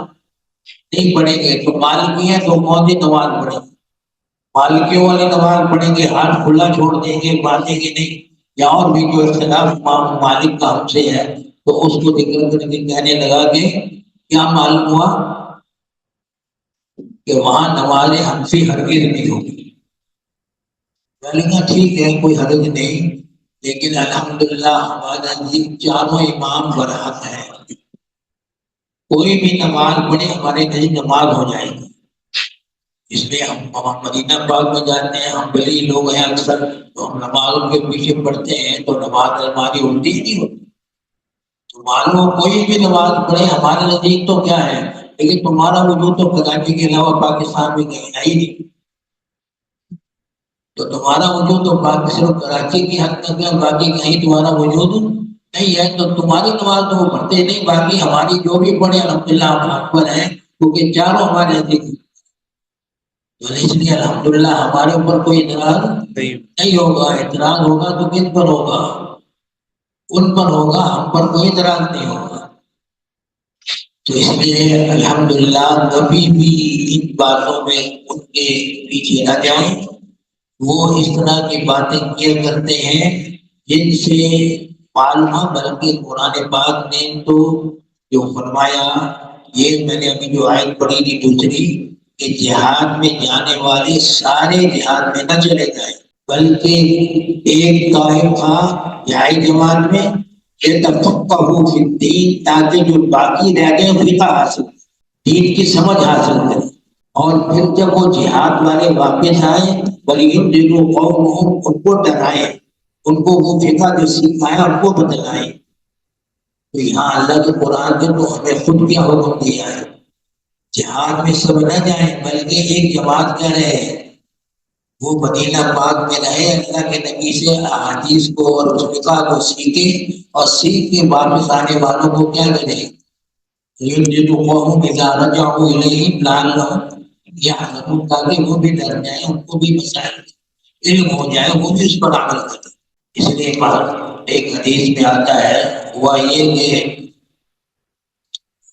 نہیں پڑھیں گے۔ تو مالکی ہیں تو کون سی نماز پڑھیں گے؟ مالکیوں والی نماز پڑھیں گے، ہاتھ کھلا چھوڑ دیں گے، باندھیں گے نہیں، یا اور بھی جو اختلاف امام مالک کا ہم سے ہے، تو اس کو ذکر کر کے کہنے لگا کہ کیا معلوم ہوا کہ وہاں نماز حنفی ہرگز نہیں ہوگی۔ میں نے کہا ٹھیک ہے کوئی حرج نہیں، لیکن الحمدللہ ہمارے نزدیک چاروں امام برحق ہیں، کوئی بھی نماز پڑھے ہمارے نزدیک نماز ہو جائے گی۔ اس لیے ہم مدینہ پاک میں جاتے ہیں، ہم بلی لوگ ہیں اکثر، تو ہم نمازوں کے پیچھے پڑھتے ہیں تو نماز ہماری ہوتی ہی نہیں ہوتی۔ تو معلوم کوئی بھی نماز پڑھے ہمارے نزدیک تو کیا ہے، لیکن تمہارا وجود تو کراچی کے علاوہ پاکستان میں کہیں ہے ہی نہیں، تو تمہارا وجود تو صرف کراچی کی حد تک ہے، باقی کہیں تمہارا وجود نہیں ہے، تو تمہاری نماز تو وہ پڑھتے نہیں، باقی ہماری جو بھی پڑھے الحمدللہ ہم اکبر ہیں، کیونکہ چاروں ہمارے نزدیک۔ تو اس لیے الحمدللہ ہمارے اوپر کوئی اعتراض نہیں ہوگا، اعتراض ہوگا تو کن پر ہوگا؟ ان پر ہوگا، ہم پر کوئی اعتراض نہیں ہوگا۔ تو اس لیے الحمدللہ کبھی بھی ان باتوں میں ان کے پیچھے نہ جائیں، وہ اس طرح کی باتیں کیا کرتے ہیں جن سے معلوم، بلکہ قرآن پاک نے تو جو فرمایا، یہ میں نے ابھی جو آیت پڑھی تھی دوسری، کہ جہاد میں جانے والے سارے جہاد میں نہ چلے جائیں، بلکہ ایک طائف تھا جہائی جماعت میں یتفقہوا فی الدین، تاکہ جو باقی رہ گئے فقہ حاصل، دین کی سمجھ حاصل کریں، اور پھر جب وہ جہاد والے واپس آئے وَلِيُنذِرُوا قَوْمَهُمْ، ان کو ڈرائیں، ان کو وہ فقہ جو سکھایا ان کو بتلائیں۔ تو یہاں اللہ کے قرآن نے تو ہمیں خود کیا حکم دیا ہے، جہاد میں سب نہ جائیں، بلکہ ایک جماعت کیا رہے، وہ مدینہ پاک میں رہے، اللہ کے نبی سے احادیث کو اور اس فقہ کو سیکھے، اور سیکھ کے واپس آنے والوں کو کیا کرے، يُنذِرُوا قَوْمَهُمْ إِذَا رَجَعُوا إِلَيْهِمْ لَعَلَّهُمْ يَحْذَرُونَ، تاکہ وہ بھی ڈر جائیں، ان کو بھی مسائل علم ہو جائے، وہ بھی اس پر عمل کریں۔ اس لیے ایک حدیث میں آتا ہے، ہوا یہ کہ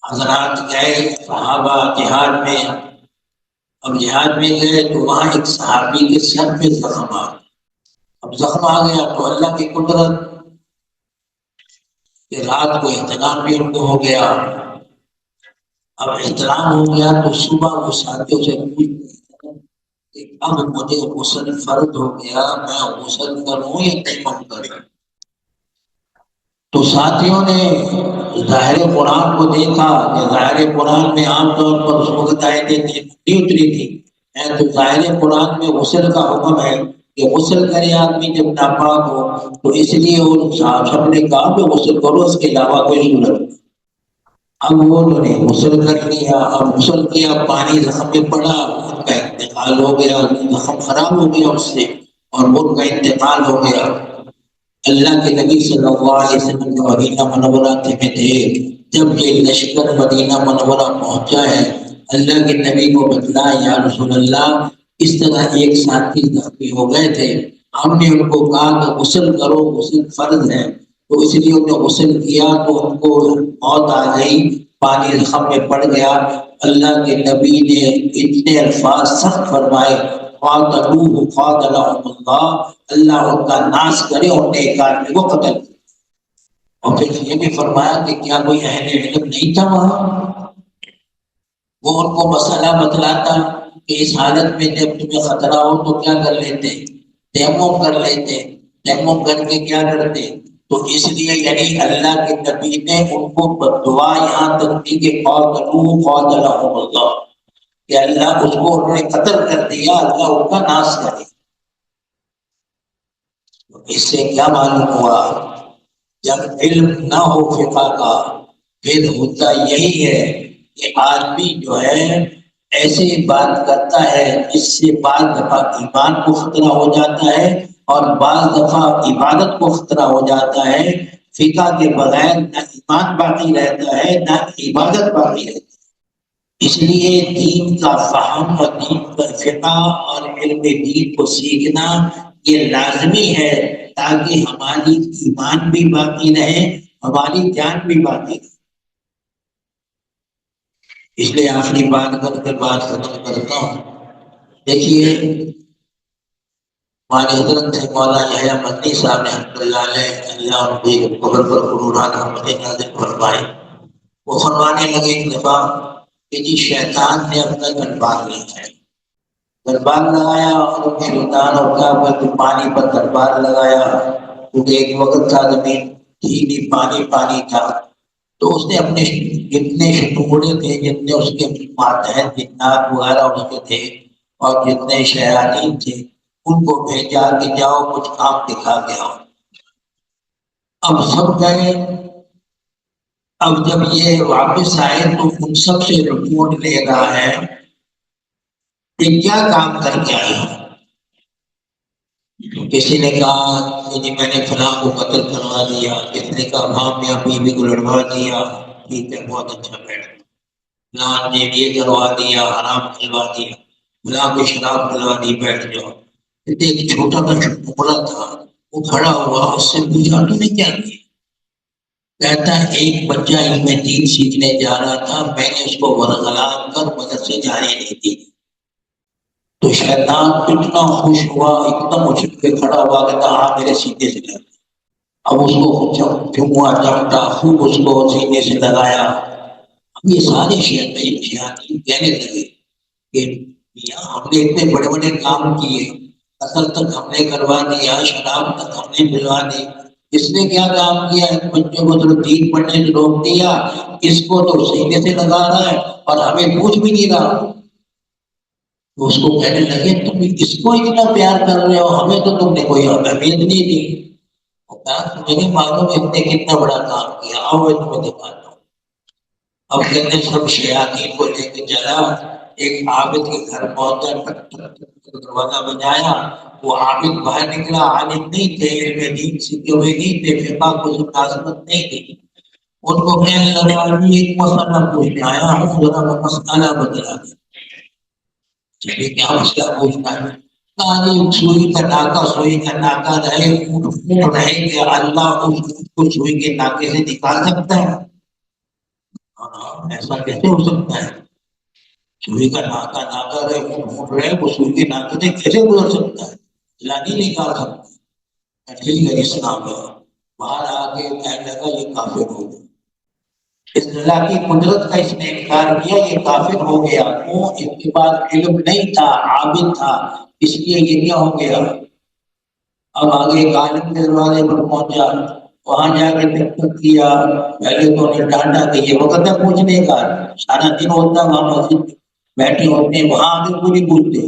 حضرات گئے صحابہ جہاد میں، اب جہاد میں گئے تو وہاں ایک صحابی کے سر پہ زخم آ گیا۔ اب زخم آ گیا تو اللہ کی قدرت کہ رات کو احتلام بھی ان کو ہو گیا۔ اب احتلام ہو گیا تو صبح وہ ساتھیوں سے پوچھتے کہ اب مجھے غسل فرض ہو گیا، میں غسل کروں یا تیمم کروں؟ تو ساتھیوں نے ظاہر قرآن کو دیکھا کہ ظاہر قرآن میں عام طور پر اس وقت آیتیں نہیں اتری تھی، تو ظاہر قرآن میں غسل کا حکم ہے کہ غسل کرے آدمی جب ناپاک ہو، تو اس لیے ان صاحب نے کہا کہ غسل کرو، اس کے علاوہ کوئی صورت نہیں۔ اب وہ انہوں نے غسل کر لیا، اب غسل کیا، پانی زخم میں پڑا، ان کا انتقال ہو گیا، زخم خراب ہو گیا اس سے، اور ان کا انتقال ہو گیا۔ اللہ کے نبی صلی اللہ علیہ وسلم جو مدینہ منورہ میں تھے، جب یہ لشکر مدینہ منورہ پہنچا ہے، اللہ کے نبی کو بتلا، یا رسول اللہ اس طرح ایک ساتھی زخمی ہو گئے تھے، ہم نے ان کو کہا کہ غسل کرو، غسل فرض ہے، تو اس لیے انہوں نے غسل کیا تو ان کو موت آ گئی، پانی زخم میں پڑ گیا۔ اللہ کے نبی نے اتنے الفاظ سخت فرمائے، قاتلوہ قاتلہم اللہ، اللہ ان کا ناش کرے، اور نیک آدمی کو قتل کرے۔ اور پھر یہ بھی فرمایا کہ کیا کوئی اہل علم نہیں تھا وہاں، وہ ان کو مسئلہ بتلاتا کہ اس حالت میں جب تمہیں خطرہ ہو تو کیا کر لیتے، تیمم کر لیتے، تیمم کر کے کیا کرتے. تو اس لیے یعنی اللہ کے نبی نے ان کو دعا یہاں تک دی کہ قاتلوا قاتلهم اللہ، کہ اللہ اس کو انہوں نے قتل کر دیا، اللہ ان کا ناش کرے. اس سے کیا معلوم ہوا، جب علم نہ ہو فقہ کا پھر ہوتا یہی ہے کہ آدمی جو ہے ایسے بات کرتا ہے جس سے بعض دفعہ ایمان کو خطرہ ہو جاتا ہے اور بعض دفعہ عبادت کو خطرہ ہو جاتا ہے. فقہ کے بغیر نہ ایمان باقی رہتا ہے نہ عبادت باقی رہتی ہے. اس لیے دین کا فہم اور دین کا فقہ اور علم دین کو سیکھنا یہ لازمی ہے تاکہ ہماری ایمان بھی باقی رہے، ہماری جان بھی باقی رہے. اس لیے آخری بات کر کے بات ختم کرتا ہوں. دیکھیے ہمارے حضرت سے مولانا یحییٰ مدنی صاحب رحمۃ اللہ علیہ، اللہ ان کی قبر پر قرآن رحمت نازل فرمائے، وہ فرمانے لگے ایک دفعہ کہ جی شیطان نے اپنا دربار لیا ہے، دربار لگایا اور شیطان اور کیا کہ پانی پر دربار لگایا، کیونکہ ایک وقت تھا زمین تھی نہیں، پانی پانی تھا. تو اس نے اپنے جتنے ٹکڑے تھے، جتنے اس کے ماتحت جنات وغیرہ اس کے تھے اور جتنے شیاطین تھے ان کو بھیجا کہ جاؤ کچھ کام دکھا کے آؤ. اب سب گئے. اب جب یہ واپس آئے تو ان سب سے رپورٹ لے رہا ہے کہ کیا کام کر کے آئے ہو. کسی نے کہا کہ جی میں نے فلاں کو قتل کروا دیا، کسی نے کہا ہاں میں بیوی کو لڑوا دیا، ٹھیک ہے بہت اچھا بیٹھ، فلاں نے یہ کروا دیا، حرام کھلوا دیا، فلاں کو شراب کھلوا دی، بیٹھ جاؤ. ایک چھوٹا سا ٹکڑا تھا وہ کھڑا ہوا، اس سے پوچھا تو نے کیا کیا؟ کہتا ہے ایک بچہ علم دین سیکھنے جا رہا تھا، میں نے اس کو ورغلا کر مدرسے جانے نہیں دی. تو شیطان اتنا خوش ہوا، اتنا اچھل کے کھڑا ہوا، کہتا ہاں میرے سینے سے لگ. اب اس کو چموا چمٹا خوب اس کو سینے سے لگایا. اب یہ سارے شیاطین کہنے لگے کہ ہم نے اتنے بڑے بڑے کام کیے، قتل تک ہم نے کروا دیا، شراب تک ہم نے پلوا دی، اس نے کیا کام کیا؟ ان بچوں کو تو دین پڑھنے سے روک دیا، اس کو تو سینے سے لگا رہا ہے اور ہمیں پوچھ بھی نہیں رہا. تو اس کو کہنے لگے تم اس کو اتنا پیار کر رہے ہو، ہمیں تو تم نے کوئی اہمیت نہیں دی. تمہیں معلوم ہے نے کتنا بڑا کام کیا، آؤ میں تمہیں دکھاتا ہوں. اب کہتے سب شیاطین کو لے کے چلا، ایک عابد کے گھر پہنچا، دروازہ بجایا. وہ عابد باہر نکلا، عالم نہیں تھے، علم دین سیکھے ہوئے نہیں تھے، فقہ کو مناسبت نہیں تھی. ان کو کہنے لگا ایک مسئلہ پوچھنے آیا ہوں، ذرا مسئلہ بتلا دیں. چلیے کیا مسئلہ پوچھنا ہے؟ سوئی کا ناکا سوئی کا ناکا رہے، اونٹ رہے کہ اللہ اس کو سوئی کے ناکے سے نکال سکتا ہے؟ ایسا کیسے ہو سکتا ہے؟ سوئی کا ناکا ناکا رہے، اونٹ رہے، وہ سوئی کے ناکے سے کیسے گزر سکتا ہے؟ اللہ نہیں نکال سکتا. ٹھیک ہے اسلام ہے. باہر آ کے کہنے لگا یہ کافر ہو گیا، اس اللہ کی قدرت کا اس نے انکار کیا، یہ کافر ہو گیا. وہ اس کے پاس علم نہیں تھا، عابد تھا، اس لیے یہ کیا ہو گیا. اب آگے ایک عالم کے دروازے پر پہنچا، وہاں جا کے دقت کیا. پہلے تو انہیں ڈانٹا کہ یہ وقت ہے پوچھنے کا، سارا دن ہوتا ہے وہاں مسجد بیٹھے ہوتے ہیں، وہاں آگے کو نہیں پوچھتے.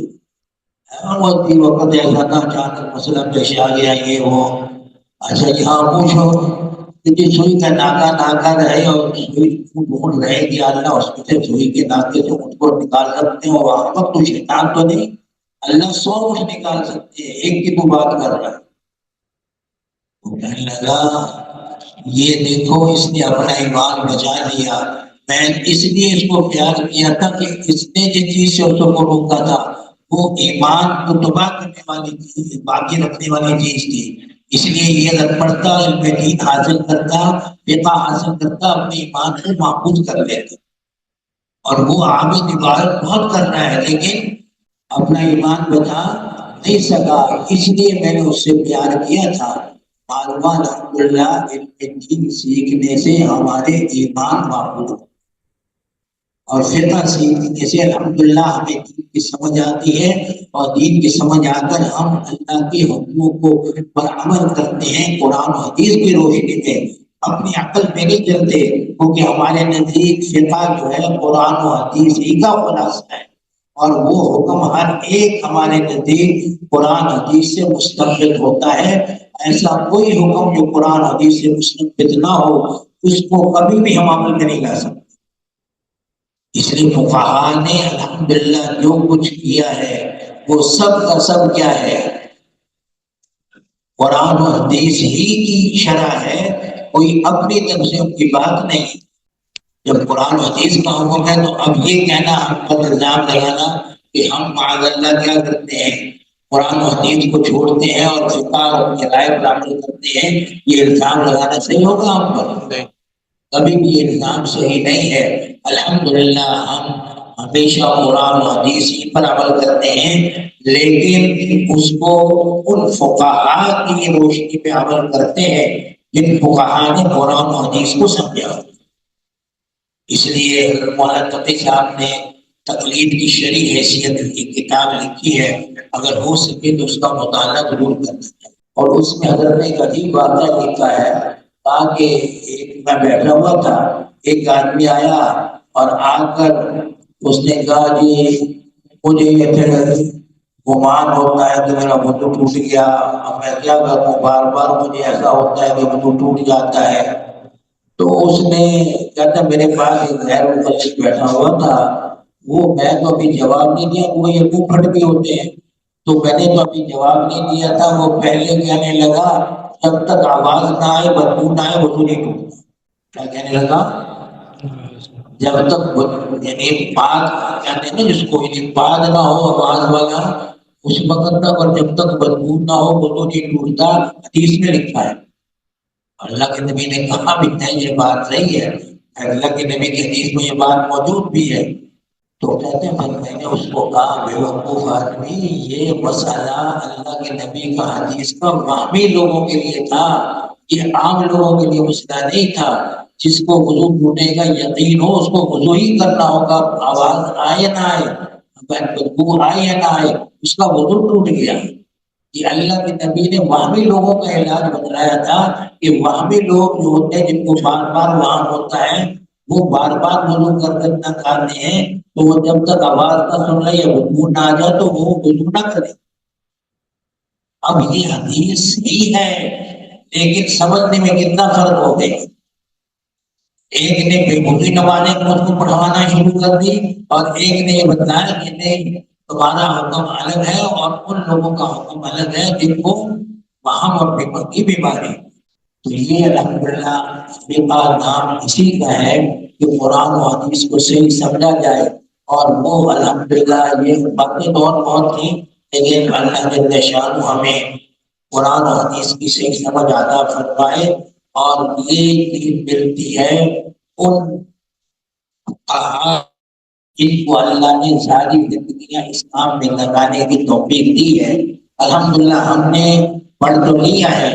وقت ایسا تھا اچانک مسئلہ پیش آ گیا، یہ وہ. اچھا یہاں پوچھو کہ سوئی کا ناکا ناکا رہے اور سوئی ڈھونڈ رہے کہ اللہ اس میں سوئی کے ناکے سے ان کو نکال سکتے ہو. وہاں پر تو شیطان تو نہیں، اللہ 100 اونٹ نکال سکتے ہیں، ایک کی تو بات کر رہا ہے. کہنے لگا یہ دیکھو اس نے اپنا ایمان بچا لیا، میں اس لیے اس کو پیار کیا تھا کہ اس نے جس چیز سے اس کو روکا تھا وہ ایمان کو تباہ کرنے والی چیز، باقی رکھنے والی چیز تھی. اس لیے یہ اگر پڑھتا، علم دین حاصل کرتا، فقہ حاصل کرتا، اپنے ایمان کو محفوظ کر لیتا. اور وہ عابد عبادت بہت کر رہا ہے لیکن اپنا ایمان بچا نہیں سکا، اس لیے میں نے اس سے پیار کیا تھا. معلومہ الحمدللہ علم دین سیکھنے سے ہمارے ایمان معقول اور فقہ سیکھنے سے الحمدللہ ہمیں دین کی سمجھ آتی ہے، اور دین کی سمجھ آ کر ہم اللہ کے حکموں کو پر عمل کرتے ہیں قرآن و حدیث کی روشنی میں، اپنی عقل میں نہیں چلتے، کیونکہ ہمارے نزدیک فقہ جو ہے قرآن و حدیث ہی کا خلاصہ ہے، اور وہ حکم ہر ایک ہمارے نزدیک قرآن حدیث سے مستنبط ہوتا ہے۔ ایسا کوئی حکم جو قرآن حدیث سے مستنبط نہ ہو اس کو کبھی بھی ہم عمل میں نہیں لا سکتے۔ اس لیے فقہا نے الحمدللہ جو کچھ کیا ہے وہ سب کا سب کیا ہے، قرآن و حدیث ہی کی شرح ہے، کوئی اپنی طرف سے ان کی بات نہیں۔ جب قرآن و حدیث کا حکم ہے تو اب یہ کہنا ہم پر الزام لگانا کہ ہم معاذ اللہ کیا کرتے ہیں، قرآن و حدیث کو چھوڑتے ہیں اور فقہ اور رائے پر عمل کرتے ہیں، یہ الزام لگانا صحیح ہوگا ہم پر؟ کبھی بھی یہ الزام صحیح نہیں ہے۔ الحمدللہ ہم ہمیشہ قرآن و حدیث ہی پر عمل کرتے ہیں، لیکن اس کو ان فقہا کی روشنی پہ عمل کرتے ہیں جن فقہا نے قرآن و حدیث کو سمجھا۔ اس لیے مولانا تقی صاحب نے تقلید کی شرعی حیثیت کی کتاب لکھی ہے، اگر ہو سکے تو اس کا مطالعہ ضرور کرنا چاہیے۔ اور اس میں حضرت نے ایک عجیب واقعہ لکھا ہے، کہ میں بیٹھا ہوا تھا، ایک آدمی آیا اور آ کر اس نے کہا جی مجھے پھر گمان ہوتا ہے کہ میرا وضو ٹوٹ گیا، اب میں کیا کروں، بار بار مجھے ایسا ہوتا ہے کہ وضو ٹوٹ جاتا ہے۔ تو اس نے کہتا میرے پاس ایک غیر مخلص بیٹھا ہوا تھا، وہ میں تو ابھی جواب نہیں دیا، وہ یہ منہ پھٹ بھی ہوتے ہیں، تو میں نے تو ابھی جواب نہیں دیا تھا، وہ پہلے کہنے لگا جب تک آواز نہ آئے بدبو نہ آئے وضو نہیں ٹوٹتا۔ کیا کہنے لگا؟ جب تک یعنی بات کہتے ہیں نا جس کو بات نہ ہو آواز والا اس وقت تک، اور جب تک بدبو نہ ہو وضو نہیں ٹوٹتا، حدیث میں لکھا ہے۔ اللہ کے نبی نے کہا بھی ہے یہ بات صحیح ہے، اللہ کے نبی کی حدیث میں یہ بات موجود بھی ہے۔ تو کہتے ہیں میں نے اس کو کہا بے وقوف آدمی، یہ مسئلہ اللہ کے نبی کا حدیث کا وہمی لوگوں کے لیے تھا، یہ عام لوگوں کے لیے مسئلہ نہیں تھا۔ جس کو وضو ٹوٹنے کا یقین ہو اس کو وضو ہی کرنا ہوگا، آواز آئے نہ آئے، بدبو آئے یا نہ آئے، اس کا وضو ٹوٹ گیا۔ یہ اللہ کے نبی نے وہمی لوگوں کا علاج بتلایا تھا کہ وہمی لوگ جو ہوتے ہیں جن کو بار بار وہاں ہوتا ہے، وہ بار بار وضو کر کر نہ کھاتے ہیں، تو وہ جب تک آواز نہ سن رہے یا وضو نہ آ جائے تو وہ وضو نہ کرے۔ اب یہ حدیث صحیح ہے لیکن سمجھنے میں کتنا فرق ہو گیا۔ ایک نے بے وضوئی نمازیں خود کو پڑھوانا شروع کر دی، اور ایک نے یہ بتلایا کہ نہیں تمہارا حکم الگ ہے اور ان لوگوں کا حکم الگ ہے جن کو وہم اور فکر کی بیماری۔ تو یہ الحمدللہ فقہ نام اسی کا ہے کہ قرآن و حدیث کو صحیح سمجھا جائے، اور وہ الحمدللہ یہ باتیں بہت تھیں، لیکن اللہ جل شانہ ہمیں قرآن و حدیث کی صحیح سمجھ عطا فرمائے، اور یہ دین ملتی ہے ان جن کو اللہ نے ساری زندگیاں اسلام میں لگانے کی توفیق دی ہے۔ الحمدللہ ہم نے پڑھ تو لیا ہے،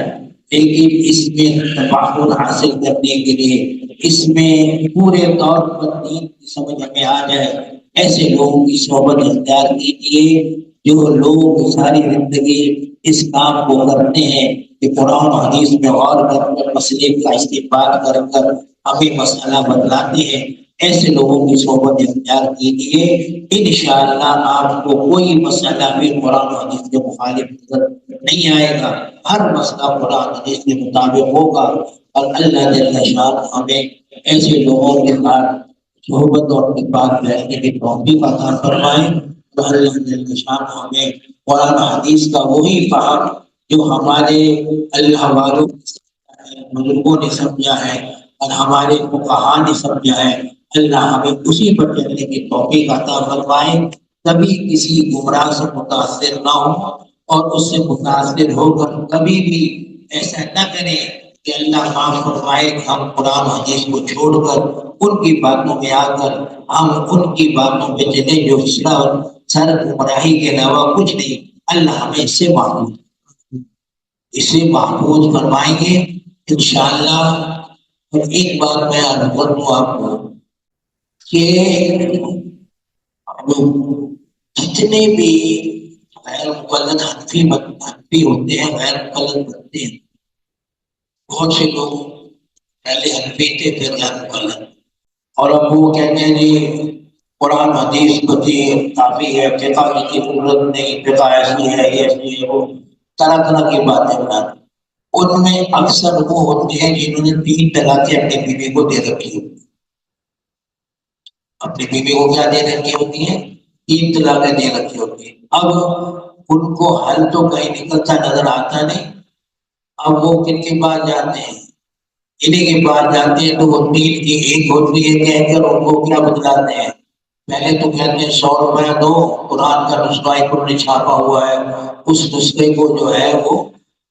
لیکن اس میں تفاقر حاصل کرنے کے لیے، اس میں پورے طور پر دین کی سمجھ ہمیں آ جائے، ایسے لوگوں کی صحبت اختیار کیجیے جو لوگ ساری زندگی اس کام کو کرتے ہیں کہ قرآن و حدیث میں غور کر کر مسئلے کا استنباط کر کر ہمیں مسئلہ بتلاتے ہیں۔ ایسے لوگوں کی صحبت اختیار کیجیے، انشاءاللہ آپ کو کوئی مسئلہ بھی قرآن و حدیث کے مخالف نظر نہیں آئے گا، ہر مسئلہ قرآن حدیث کے مطابق ہوگا، اور اللہ جل شانہ ہمیں ایسے لوگوں کے ساتھ صحبت اور اتفاق رہنے کی توفیق عطا فرمائے۔ تو اللہ جل شانہ ہمیں قرآن حدیث کا وہی فہم جو ہمارے اللہ والوں بزرگوں نے سمجھا ہے اور ہمارے فقہا نے سمجھا ہے، اللہ ہمیں اسی پر چلنے کی توفیق عطا فرمائے، کبھی کسی گمراہ سے متاثر نہ ہو، اور اس سے متاثر ہو کر کبھی بھی ایسا نہ کریں کہ اللہ معاف فرمائے کہ ہم قرآن حدیث کو چھوڑ کر ان کی باتوں میں آ کر ہم ان کی باتوں پہ چلیں جو سر گمراہی کے علاوہ کچھ نہیں۔ اللہ ہمیں اس سے معلوم اسے محفوظ فرمائیں گے انشاءاللہ۔ اور ایک بات میں عرض کر دوں آپ کو کہ جتنے بھی غیر مقلد حنفی ہوتے ہیں، غیر مقلد بنتے ہیں، بہت سے لوگ پہلے حنفی تھے پھر غیر مقلد، اور اب وہ کہتے ہیں جی قرآن حدیث بچی کافی ہے، فقہ کی ضرورت نہیں، فقہ ایسی ہے ایسی ہے، وہ طرح طرح کی باتیں بناتے۔ ان میں اکثر وہ ہوتے ہیں جنہوں نے 3 طلاقیں اپنی بیوی کو دے رکھی ہوتی ہیں، اپنی بیوی کو کیا دے رکھی ہوتی ہیں؟ 3 طلاقیں دے رکھی ہوتی ہیں۔ اب ان کو حل تو کہیں نکلتا نظر آتا نہیں، اب وہ کن کے پاس جاتے ہیں؟ انہیں کے پاس جاتے ہیں تو وہ 3 کی 1 ہوتی ہے کہہ کر ان کو کیا بتلاتے ہیں؟ پہلے تو کہتے ہیں 100 روپے دو، قرآن کا نسخہ انہوں نے چھاپا ہوا ہے، اس نسخے کو جو ہے وہ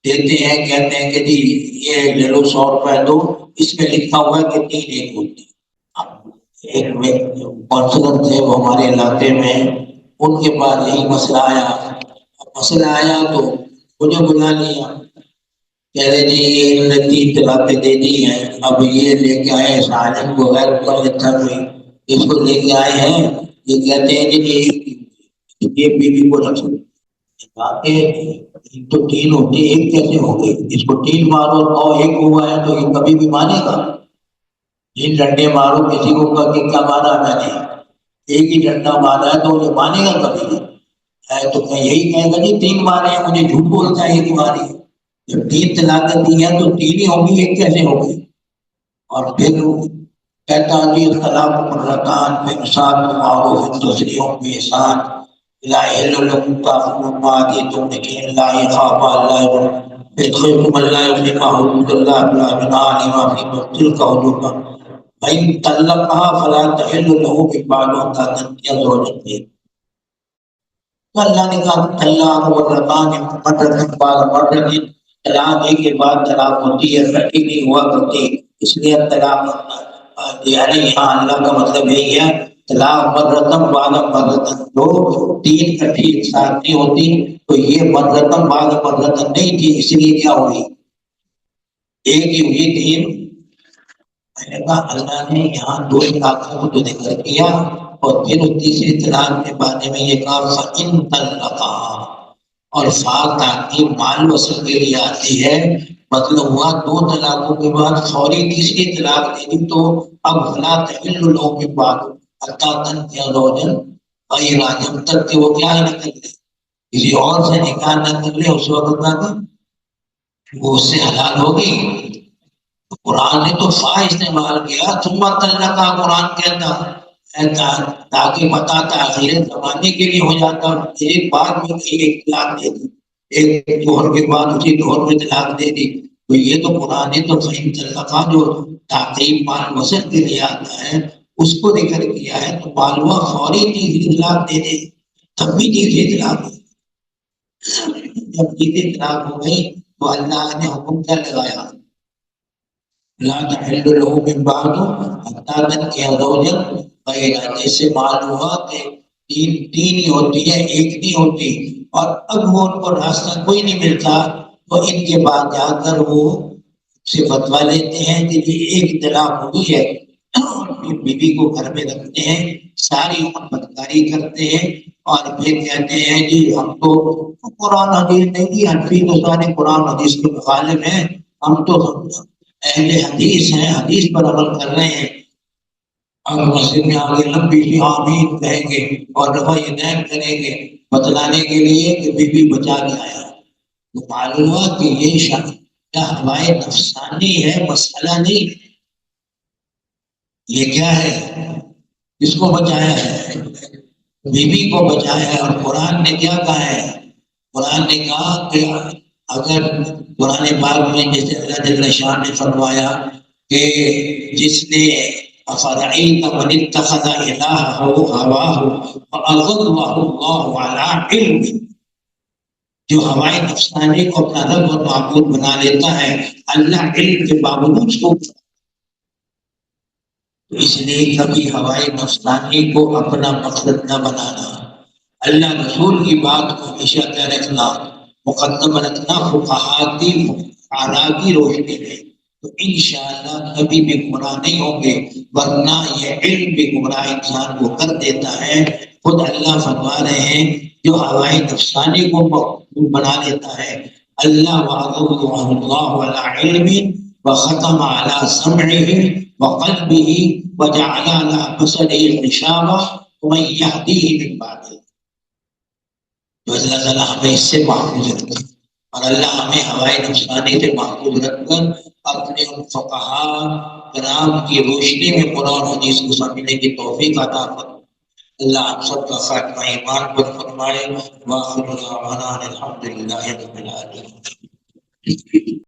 دیتے ہیں، کہتے ہیں کہ جی یہ لے لو 100 روپے دو، اس میں لکھا ہوا ہے کہ 3 1 ہوتی ہے۔ ایک کونسلر تھے وہ ہمارے علاقے میں، ان کے پاس یہی مسئلہ آیا تو مجھے بلا لیا، کہہ رہے جی یہ 3 طلاقیں دے دی ہیں، اب یہ لے کے آئے سالم کو، غیر مقلد تھا کوئی، اس کو لے کے آئے ہیں، یہ کہتے ہیں جی یہ بیوی کو رکھ سکتے تو 3 ہوتی، 1 کیسے ہو گئی؟ اس کو 3 مارو اور 1 ہوا ہے تو یہ کبھی بھی مانے گا؟ 3 ڈنڈے مارو کسی کو کر کے کیا مارا میں نے؟ 1 ہی ڈنڈا مارا ہے تو یہ مانے گا کبھی؟ تو میں یہی کہے گا جی 3 مارے ہیں، مجھے جھوٹ بولتا ہے یہ تمہاری، جب 3 طلاقیں دی ہیں تو 3 ہی ہوگی، 1 کیسے ہو گئی؟ اور پھر کہتا جی طلاق مرتان پہ انسان معروف تسریح میں احسان لا الا لكم تعفون ما اتيتم لكن لا يخاف الله يدخلكم الله يخلق حدود الله بلا بناء لما في تلك حدود فإن طلقها فلا تحل له من بعد حتى تنكح زوجا تو اللہ نے کہا طلاق مرتان مرتين بعد مرتين، طلاق ایک کے بعد طلاق ہوتی ہے، کٹی نہیں ہوا کرتی، اس لیے طلاق یعنی یہاں اللہ کا مطلب یہی ہے طلاق مرتن بعد مرتن، دو 3 کٹھی ایک ساتھ نہیں ہوتی، تو یہ مرتن بعد مرتن نہیں تھی، اس لیے کیا ہوئی؟ 1 ہی ہوئی 3۔ میں نے کہا اللہ نے یہاں 2 طلاقوں کو تو ذکر کیا اور پھر 3ری طلاق کے بارے میں یہ کہا فَإِن طَلَّقَهَا، اور فاء تاکید مال وصل کے لیے آتی ہے، مطلب ہوا 2 طلاقوں کے بعد فوری 3ری طلاق دے دی تو اب فلا تحل له من بعد حتى تنكح زوجا غيره، جب تک کہ وہ کیا نہ کر لے، کسی اور سے نکاح نہ کر لے، اس وقت تک وہ اس سے حلال ہوگی۔ قرآن نے تو فا استعمال کیا، ثم طلقا، قرآن کہتا تاکہ پتہ تاخیر زمانے کے لیے ہو جاتا، ایک بعد میں ایک طلاق دے دی، ایک دور کے بعد اسی دور میں طلاق دے دی، تو یہ تو قرآن نے تو فہم طلقا جو تعقیب مال وصل کے لیے آتا ہے اس کو ذکر کیا ہے، تو معلومہ فوری 3ری طلاق دے دے تب بھی 3ری طلاق ہو، جب 3ری طلاق ہو گئی تو اللہ نے حکم کیا لگایا لا تحل له من بعد حتى تنكح زوجا غيره، جیسے معلوم ہوا کہ 3 ہی ہوتی ہے، 1 نہیں ہوتی، اور اب وہ ان کو راستہ کوئی نہیں ملتا تو ان کے بعد جا کر وہ سے فتویٰ لیتے ہیں کہ یہ 1 طلاق ہوئی ہے، بیوی کو گھر میں رکھتے ہیں، ساری عمر بدکاری کرتے ہیں، اور پھر کہتے ہیں جی ہم تو قرآن حدیث نہیں دی، حنفی تو سارے قرآن حدیث کے مخالف ہیں، ہم تو اہل حدیث ہیں، حدیث پر عمل کر رہے ہیں، اور مسجد میں آگے لمبی سی آمین کہیں گے اور رفع یدین کریں گے بتلانے کے لیے کہ بی بی بچا کے آیا، تو معلوم ہوا کہ یہ کیا ہوائے نفسانی ہے، مسئلہ نہیں، یہ کیا ہے، کس کو بچایا ہے؟ بی بی کو بچایا ہے۔ اور قرآن نے کیا کہا ہے؟ قرآن نے کہا کہ اگر قرآن پاک میں جیسے اللہ جل شان نے فرمایا کہ جس نے افرعیت من اتخذ الہہ ہواہ فاضلہ اللہ علی علم، جو ہوائے نفسانی کو اپنا رب اور معبود بنا لیتا ہے اللہ علم کے باوجود اس کو، اس لیے کبھی ہوائے نفسانی کو اپنا مقصد نہ بنانا، اللہ رسول کی بات کو ہمیشہ طے رکھنا، مقدم رکھنا فقہا کی اعلیٰ کی روشنی میں، تو انشاءاللہ کبھی بھی گمراہ نہیں ہوں گے، ورنہ یہ علم بھی گمراہ انسان کو کر دیتا ہے۔ خود اللہ فرما رہے ہیں جو ہوائے نفسانی کو مقبول بنا لیتا ہے، اللہ وَأَضَلُّ اللَّهُ عَلَىٰ عِلْمٍ وَخَتَمَ عَلَىٰ سَمْعِهِ وَقَلْبِهِ وَجَعَلَ عَلَىٰ بَصَرِهِ غِشَاوَةً وَمَن يَهْدِيهِ مِن بَعْدِهِ۔ تو اللہ تعالیٰ ہمیں اس سے محفوظ رکھے، اور اللہ ہمیں ہوائے نفسانی سے محفوظ رکھ کر اپنے ان فقہا کرام کی روشنی میں قرآن حدیث کو سمجھنے کی توفیق عطا فرمائے۔ اللہ ہم سب کا خاتمہ ایمان پر فرمائے۔ وآخر دعوانا الحمدللہ رب العالمین۔